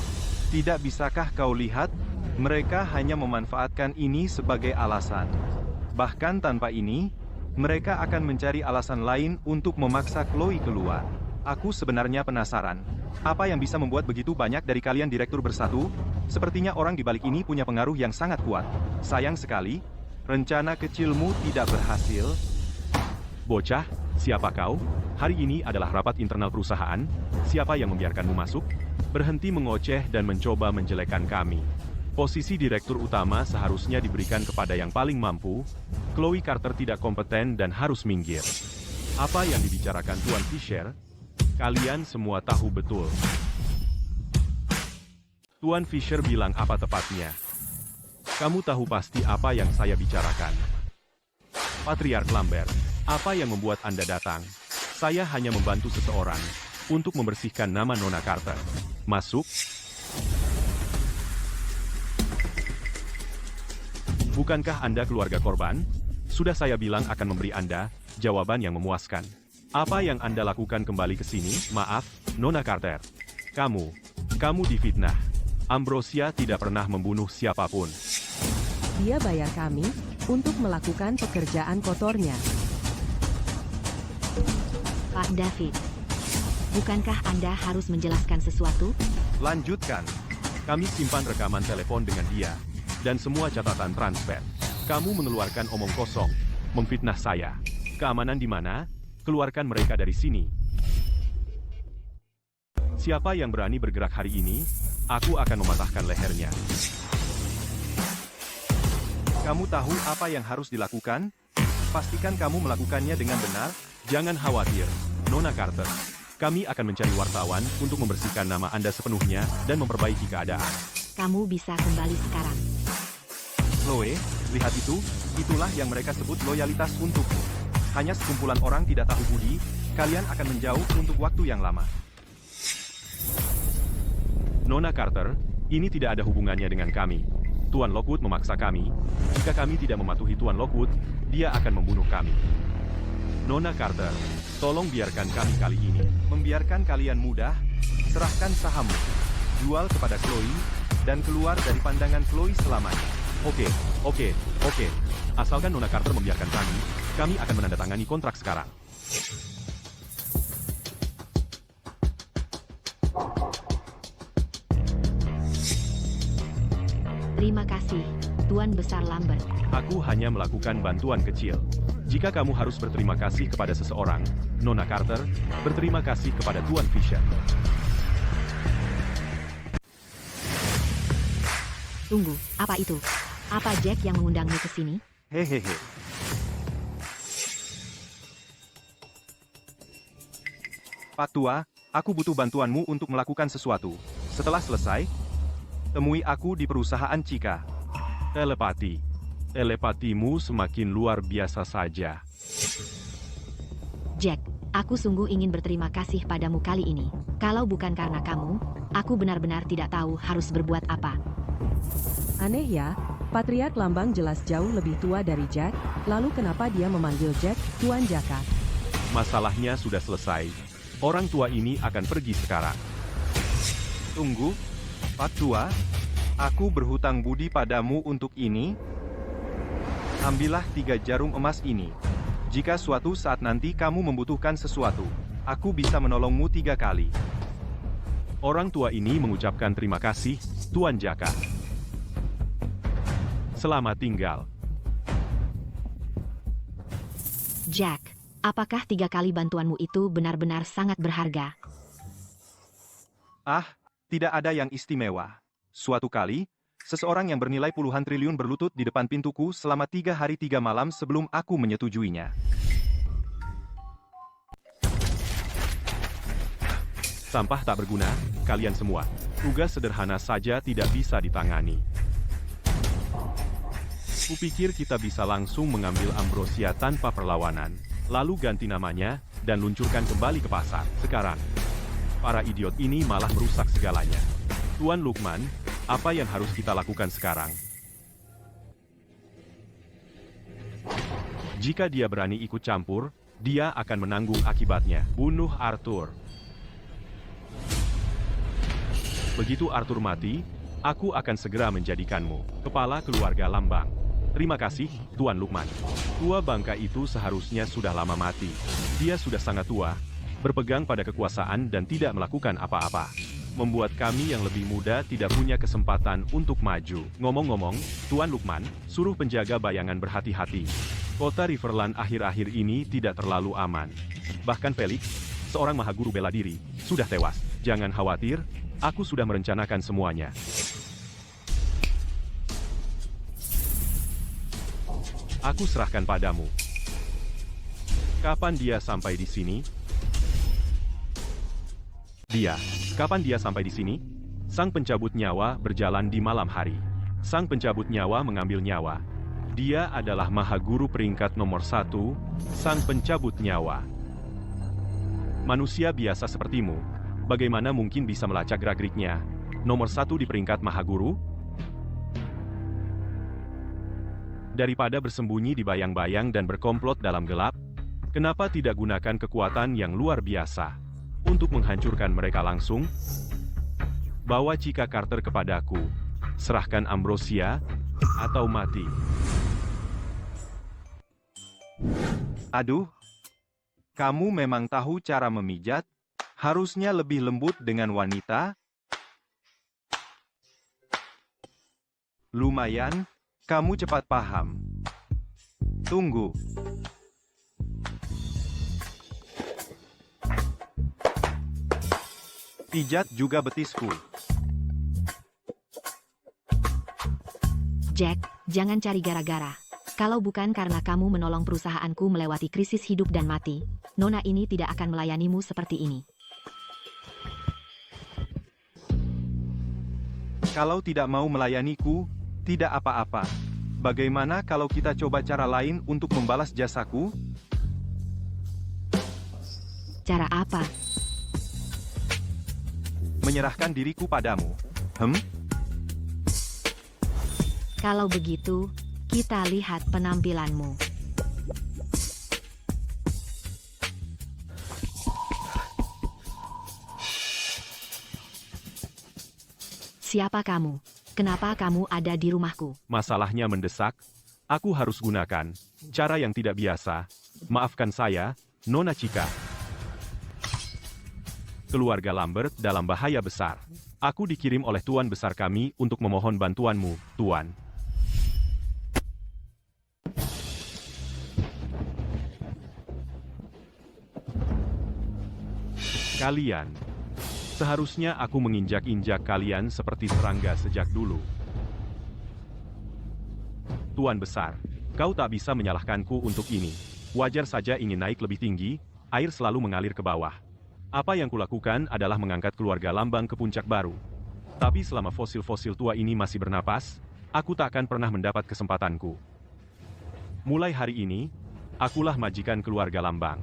tidak bisakah kau lihat? Mereka hanya memanfaatkan ini sebagai alasan. Bahkan tanpa ini, mereka akan mencari alasan lain untuk memaksa Chloe keluar. Aku sebenarnya penasaran. Apa yang bisa membuat begitu banyak dari kalian direktur bersatu? Sepertinya orang di balik ini punya pengaruh yang sangat kuat. Sayang sekali, rencana kecilmu tidak berhasil. Bocah, siapa kau? Hari ini adalah rapat internal perusahaan. Siapa yang membiarkanmu masuk? Berhenti mengoceh dan mencoba menjelekkan kami. Posisi direktur utama seharusnya diberikan kepada yang paling mampu. Chloe Carter tidak kompeten dan harus minggir. Apa yang dibicarakan Tuan Fisher? Kalian semua tahu betul. Tuan Fisher bilang apa tepatnya? Kamu tahu pasti apa yang saya bicarakan. Patriark Lambert, apa yang membuat Anda datang? Saya hanya membantu seseorang untuk membersihkan nama Nona Carter. Masuk. Bukankah Anda keluarga korban? Sudah saya bilang akan memberi Anda jawaban yang memuaskan. Apa yang Anda lakukan kembali ke sini? Maaf, Nona Carter. Kamu difitnah. Ambrosia tidak pernah membunuh siapapun. Dia bayar kami untuk melakukan pekerjaan kotornya. Pak David, bukankah Anda harus menjelaskan sesuatu? Lanjutkan. Kami simpan rekaman telepon dengan dia, dan semua catatan transfer. Kamu mengeluarkan omong kosong, memfitnah saya. Keamanan di mana? Keluarkan mereka dari sini. Siapa yang berani bergerak hari ini, aku akan mematahkan lehernya. Kamu tahu apa yang harus dilakukan? Pastikan kamu melakukannya dengan benar. Jangan khawatir, Nona Carter. Kami akan mencari wartawan untuk membersihkan nama Anda sepenuhnya dan memperbaiki keadaan. Kamu bisa kembali sekarang. Chloe, lihat itu. Itulah yang mereka sebut loyalitas untukmu. Hanya sekumpulan orang tidak tahu budi, kalian akan menjauh untuk waktu yang lama. Nona Carter, ini tidak ada hubungannya dengan kami. Tuan Lockwood memaksa kami. Jika kami tidak mematuhi Tuan Lockwood, dia akan membunuh kami. Nona Carter, tolong biarkan kami kali ini. Membiarkan kalian mudah, serahkan sahammu. Jual kepada Chloe, dan keluar dari pandangan Chloe selamanya. Oke. Asalkan Nona Carter membiarkan kami akan menandatangani kontrak sekarang. Terima kasih, Tuan Besar Lambert. Aku hanya melakukan bantuan kecil. Jika kamu harus berterima kasih kepada seseorang, Nona Carter, berterima kasih kepada Tuan Fisher. Tunggu, apa itu? Apa Jack yang mengundangmu ke sini? Hehehe. Pak Tua, aku butuh bantuanmu untuk melakukan sesuatu. Setelah selesai, temui aku di perusahaan Cika. Telepati. Telepatimu semakin luar biasa saja. Jack, aku sungguh ingin berterima kasih padamu kali ini. Kalau bukan karena kamu, aku benar-benar tidak tahu harus berbuat apa. Aneh ya, Patriark Lambang jelas jauh lebih tua dari Jack, lalu kenapa dia memanggil Jack Tuan Jaka? Masalahnya sudah selesai. Orang tua ini akan pergi sekarang. Tunggu, Pak Tua, aku berhutang budi padamu untuk ini. Ambillah 3 jarum emas ini. Jika suatu saat nanti kamu membutuhkan sesuatu, aku bisa menolongmu 3 kali. Orang tua ini mengucapkan terima kasih, Tuan Jaka. Selamat tinggal. Jack, apakah 3 kali bantuanmu itu benar-benar sangat berharga? Ah, tidak ada yang istimewa. Suatu kali, seseorang yang bernilai puluhan triliun berlutut di depan pintuku selama 3 hari 3 malam sebelum aku menyetujuinya. Sampah tak berguna, kalian semua. Tugas sederhana saja tidak bisa ditangani. Kupikir kita bisa langsung mengambil Ambrosia tanpa perlawanan, lalu ganti namanya, dan luncurkan kembali ke pasar. Sekarang, para idiot ini malah merusak segalanya. Tuan Lukman, apa yang harus kita lakukan sekarang? Jika dia berani ikut campur, dia akan menanggung akibatnya. Bunuh Arthur. Begitu Arthur mati, aku akan segera menjadikanmu kepala keluarga Lambang. Terima kasih, Tuan Lukman. Tua bangka itu seharusnya sudah lama mati. Dia sudah sangat tua, berpegang pada kekuasaan dan tidak melakukan apa-apa. Membuat kami yang lebih muda tidak punya kesempatan untuk maju. Ngomong-ngomong, Tuan Lukman, suruh penjaga bayangan berhati-hati. Kota Riverland akhir-akhir ini tidak terlalu aman. Bahkan Felix, seorang mahaguru bela diri, sudah tewas. Jangan khawatir, aku sudah merencanakan semuanya. Aku serahkan padamu. Kapan dia sampai di sini? Kapan dia sampai di sini? Sang pencabut nyawa berjalan di malam hari. Sang pencabut nyawa mengambil nyawa. Dia adalah mahaguru peringkat nomor 1, sang pencabut nyawa. Manusia biasa sepertimu, bagaimana mungkin bisa melacak gerak-geriknya? Nomor 1 di peringkat mahaguru? Daripada bersembunyi di bayang-bayang dan berkomplot dalam gelap, kenapa tidak gunakan kekuatan yang luar biasa untuk menghancurkan mereka langsung? Bawa Chica Carter kepadaku, serahkan Ambrosia, atau mati. Aduh, kamu memang tahu cara memijat? Harusnya lebih lembut dengan wanita. Lumayan, kamu cepat paham. Tunggu. Pijat juga betisku. Jack, jangan cari gara-gara. Kalau bukan karena kamu menolong perusahaanku melewati krisis hidup dan mati, Nona ini tidak akan melayanimu seperti ini. Kalau tidak mau melayaniku, tidak apa-apa. Bagaimana kalau kita coba cara lain untuk membalas jasaku? Cara apa? Menyerahkan diriku padamu. Kalau begitu, kita lihat penampilanmu. Siapa kamu? Kenapa kamu ada di rumahku? Masalahnya mendesak. Aku harus gunakan cara yang tidak biasa. Maafkan saya, Nona Chica. Keluarga Lambert dalam bahaya besar. Aku dikirim oleh Tuan Besar kami untuk memohon bantuanmu, Tuan. Kalian. Seharusnya aku menginjak-injak kalian seperti serangga sejak dulu. Tuan Besar, kau tak bisa menyalahkanku untuk ini. Wajar saja ingin naik lebih tinggi, air selalu mengalir ke bawah. Apa yang kulakukan adalah mengangkat keluarga Lambang ke puncak baru. Tapi selama fosil-fosil tua ini masih bernapas, aku tak akan pernah mendapat kesempatanku. Mulai hari ini, akulah majikan keluarga Lambang.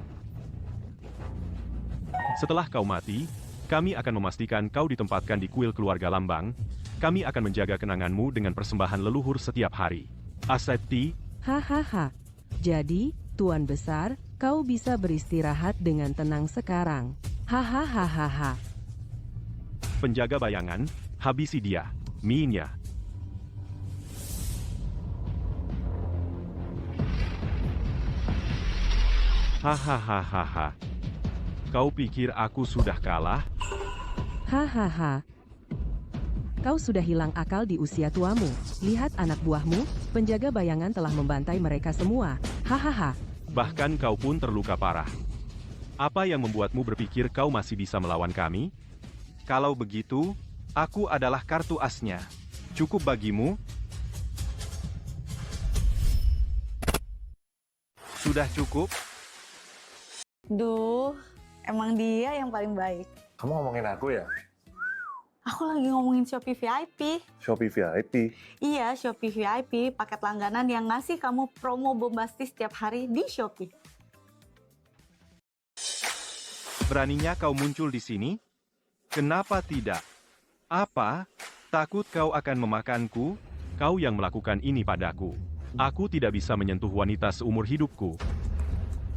Setelah kau mati, kami akan memastikan kau ditempatkan di kuil keluarga Lambang. Kami akan menjaga kenanganmu dengan persembahan leluhur setiap hari. Asepti. Hahaha. Jadi, Tuan Besar, kau bisa beristirahat dengan tenang sekarang. Hahaha. Penjaga bayangan, habisi dia. Minya. Hahaha. Kau pikir aku sudah kalah? Hahaha. Kau sudah hilang akal di usia tuamu. Lihat anak buahmu, penjaga bayangan telah membantai mereka semua. Hahaha. Bahkan kau pun terluka parah. Apa yang membuatmu berpikir kau masih bisa melawan kami? Kalau begitu, aku adalah kartu asnya. Cukup bagimu? Sudah cukup? Duh, emang dia yang paling baik. Kamu ngomongin aku ya? Aku lagi ngomongin Shopee VIP. Shopee VIP? Iya, Shopee VIP, paket langganan yang ngasih kamu promo bombastis setiap hari di Shopee. Beraninya kau muncul di sini? Kenapa tidak? Apa? Takut kau akan memakanku? Kau yang melakukan ini padaku. Aku tidak bisa menyentuh wanita seumur hidupku.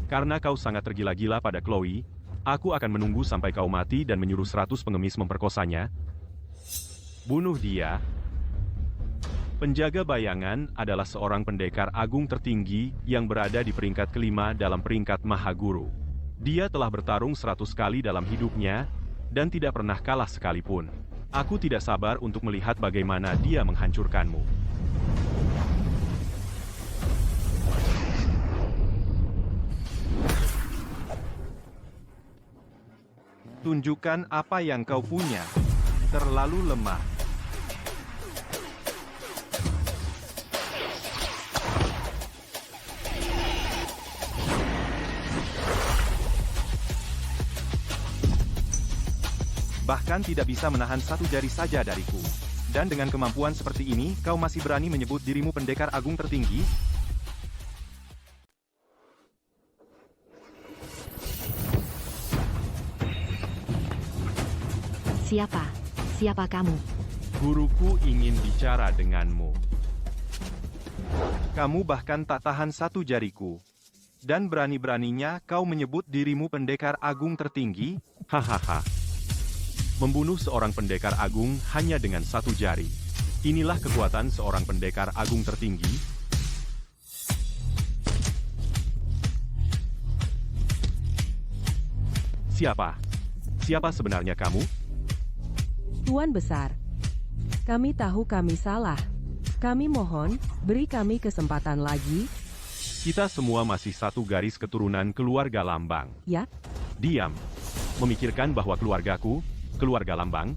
Karena kau sangat tergila-gila pada Chloe, aku akan menunggu sampai kau mati dan menyuruh 100 pengemis memperkosanya. Bunuh dia. Penjaga bayangan adalah seorang pendekar agung tertinggi yang berada di peringkat kelima dalam peringkat Mahaguru. Dia telah bertarung 100 kali dalam hidupnya, dan tidak pernah kalah sekalipun. Aku tidak sabar untuk melihat bagaimana dia menghancurkanmu. Tunjukkan apa yang kau punya. Terlalu lemah. Bahkan tidak bisa menahan satu jari saja dariku. Dan dengan kemampuan seperti ini, kau masih berani menyebut dirimu pendekar agung tertinggi? Siapa? Siapa kamu? Guruku ingin bicara denganmu. Kamu bahkan tak tahan satu jariku. Dan berani-beraninya kau menyebut dirimu pendekar agung tertinggi? Hahaha. Membunuh seorang pendekar agung hanya dengan satu jari. Inilah kekuatan seorang pendekar agung tertinggi. Siapa? Siapa sebenarnya kamu? Tuan Besar, kami tahu kami salah. Kami mohon, beri kami kesempatan lagi. Kita semua masih satu garis keturunan keluarga Lambang. Ya, Diam. Memikirkan bahwa keluargaku, keluarga Lambang,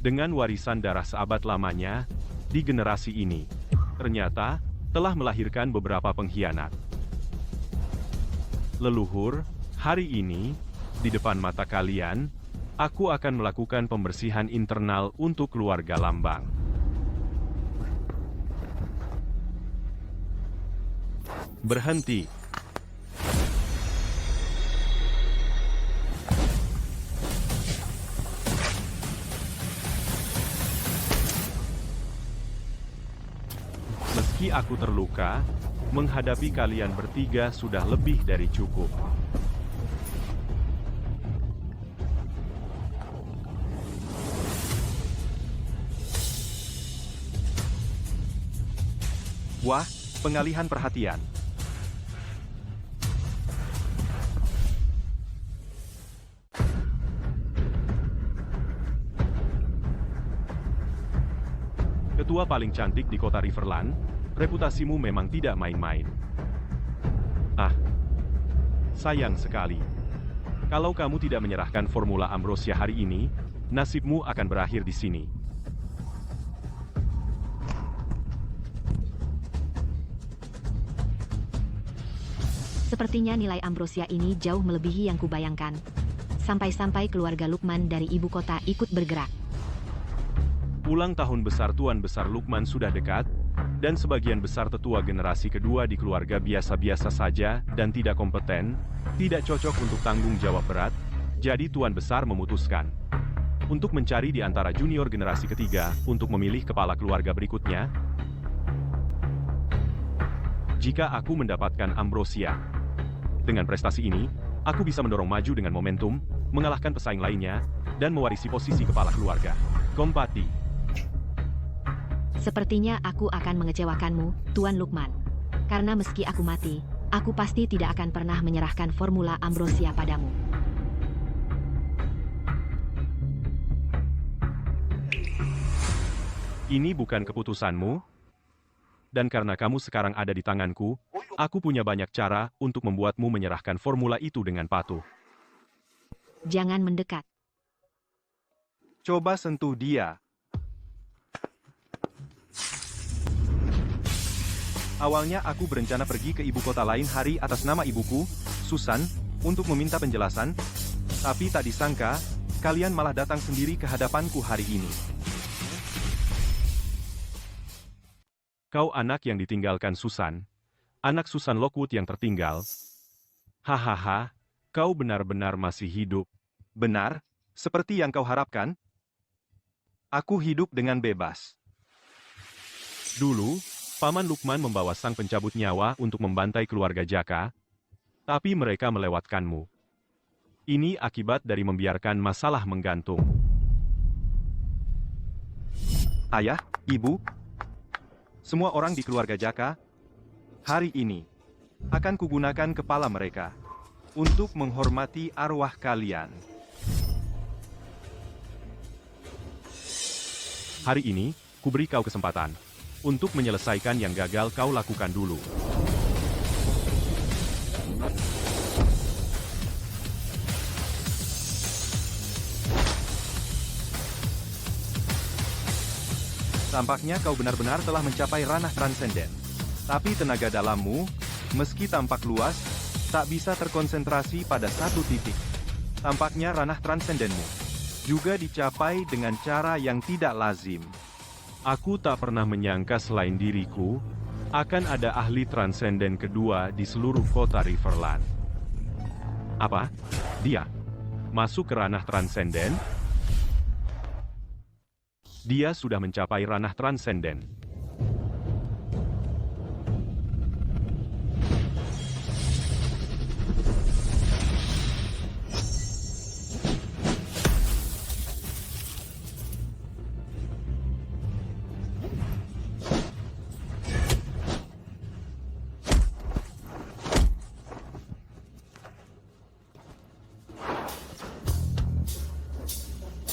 dengan warisan darah seabad lamanya, di generasi ini, ternyata, telah melahirkan beberapa pengkhianat. Leluhur, hari ini, di depan mata kalian, aku akan melakukan pembersihan internal untuk keluarga Lambang. Berhenti. Meski aku terluka, menghadapi kalian bertiga sudah lebih dari cukup. Wah, pengalihan perhatian. Ketua paling cantik di kota Riverland, reputasimu memang tidak main-main. Ah, sayang sekali. Kalau kamu tidak menyerahkan formula Ambrosia hari ini, nasibmu akan berakhir di sini. Sepertinya nilai Ambrosia ini jauh melebihi yang kubayangkan. Sampai-sampai keluarga Lukman dari ibu kota ikut bergerak. Ulang tahun besar Tuan Besar Lukman sudah dekat, dan sebagian besar tetua generasi kedua di keluarga biasa-biasa saja dan tidak kompeten, tidak cocok untuk tanggung jawab berat, jadi Tuan Besar memutuskan untuk mencari di antara junior generasi ketiga untuk memilih kepala keluarga berikutnya. Jika aku mendapatkan Ambrosia, dengan prestasi ini, aku bisa mendorong maju dengan momentum, mengalahkan pesaing lainnya, dan mewarisi posisi kepala keluarga. Kompati. Sepertinya aku akan mengecewakanmu, Tuan Lukman. Karena meski aku mati, aku pasti tidak akan pernah menyerahkan formula Ambrosia padamu. Ini bukan keputusanmu, dan karena kamu sekarang ada di tanganku, aku punya banyak cara untuk membuatmu menyerahkan formula itu dengan patuh. Jangan mendekat. Coba sentuh dia. Awalnya aku berencana pergi ke ibu kota lain hari atas nama ibuku, Susan, untuk meminta penjelasan, tapi tak disangka, kalian malah datang sendiri ke hadapanku hari ini. Kau anak yang ditinggalkan Susan, anak Susan Lockwood yang tertinggal. Hahaha, kau benar-benar masih hidup. Benar, seperti yang kau harapkan. Aku hidup dengan bebas. Dulu, Paman Lukman membawa sang pencabut nyawa untuk membantai keluarga Jaka, tapi mereka melewatkanmu. Ini akibat dari membiarkan masalah menggantung. Ayah, Ibu, semua orang di keluarga Jaka, hari ini, akan kugunakan kepala mereka untuk menghormati arwah kalian. Hari ini, kuberi kau kesempatan untuk menyelesaikan yang gagal kau lakukan dulu. Tampaknya kau benar-benar telah mencapai ranah transenden. Tapi tenaga dalammu, meski tampak luas, tak bisa terkonsentrasi pada satu titik. Tampaknya ranah transendenmu juga dicapai dengan cara yang tidak lazim. Aku tak pernah menyangka selain diriku, akan ada ahli transenden kedua di seluruh kota Riverland. Apa? Dia masuk ke ranah transenden? Dia sudah mencapai ranah transenden.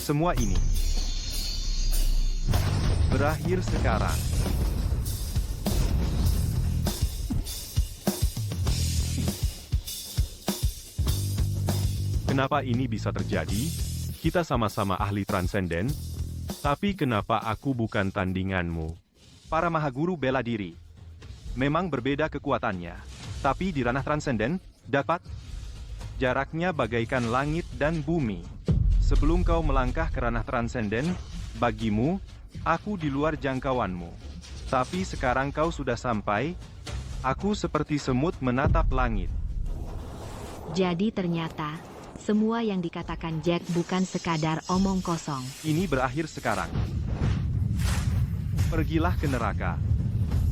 Semua ini berakhir sekarang. Kenapa ini bisa terjadi? Kita sama-sama ahli transenden, tapi kenapa aku bukan tandinganmu? Para mahaguru bela diri memang berbeda kekuatannya, tapi di ranah transenden dapat jaraknya bagaikan langit dan bumi. Sebelum kau melangkah ke ranah transenden, bagimu, aku di luar jangkauanmu. Tapi sekarang kau sudah sampai, aku seperti semut menatap langit. Jadi ternyata, semua yang dikatakan Jack bukan sekadar omong kosong. Ini berakhir sekarang. Pergilah ke neraka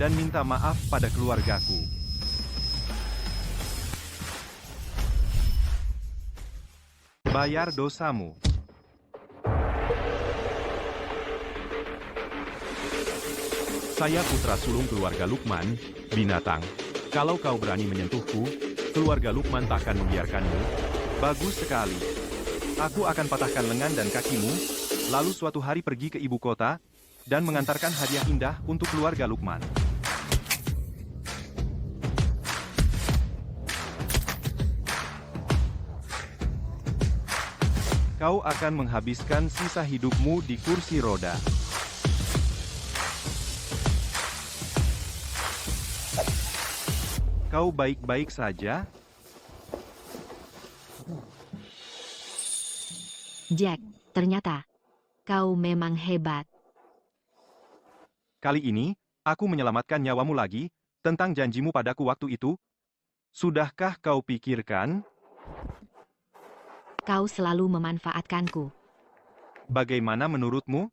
dan minta maaf pada keluargaku. Bayar dosamu. Saya putra sulung keluarga Lukman, binatang. Kalau kau berani menyentuhku, keluarga Lukman takkan membiarkanmu. Bagus sekali. Aku akan patahkan lengan dan kakimu, lalu suatu hari pergi ke ibu kota, dan mengantarkan hadiah indah untuk keluarga Lukman. Kau akan menghabiskan sisa hidupmu di kursi roda. Kau baik-baik saja? Jack, ternyata kau memang hebat. Kali ini, aku menyelamatkan nyawamu lagi, tentang janjimu padaku waktu itu. Sudahkah kau pikirkan? Kau selalu memanfaatkanku. Bagaimana menurutmu?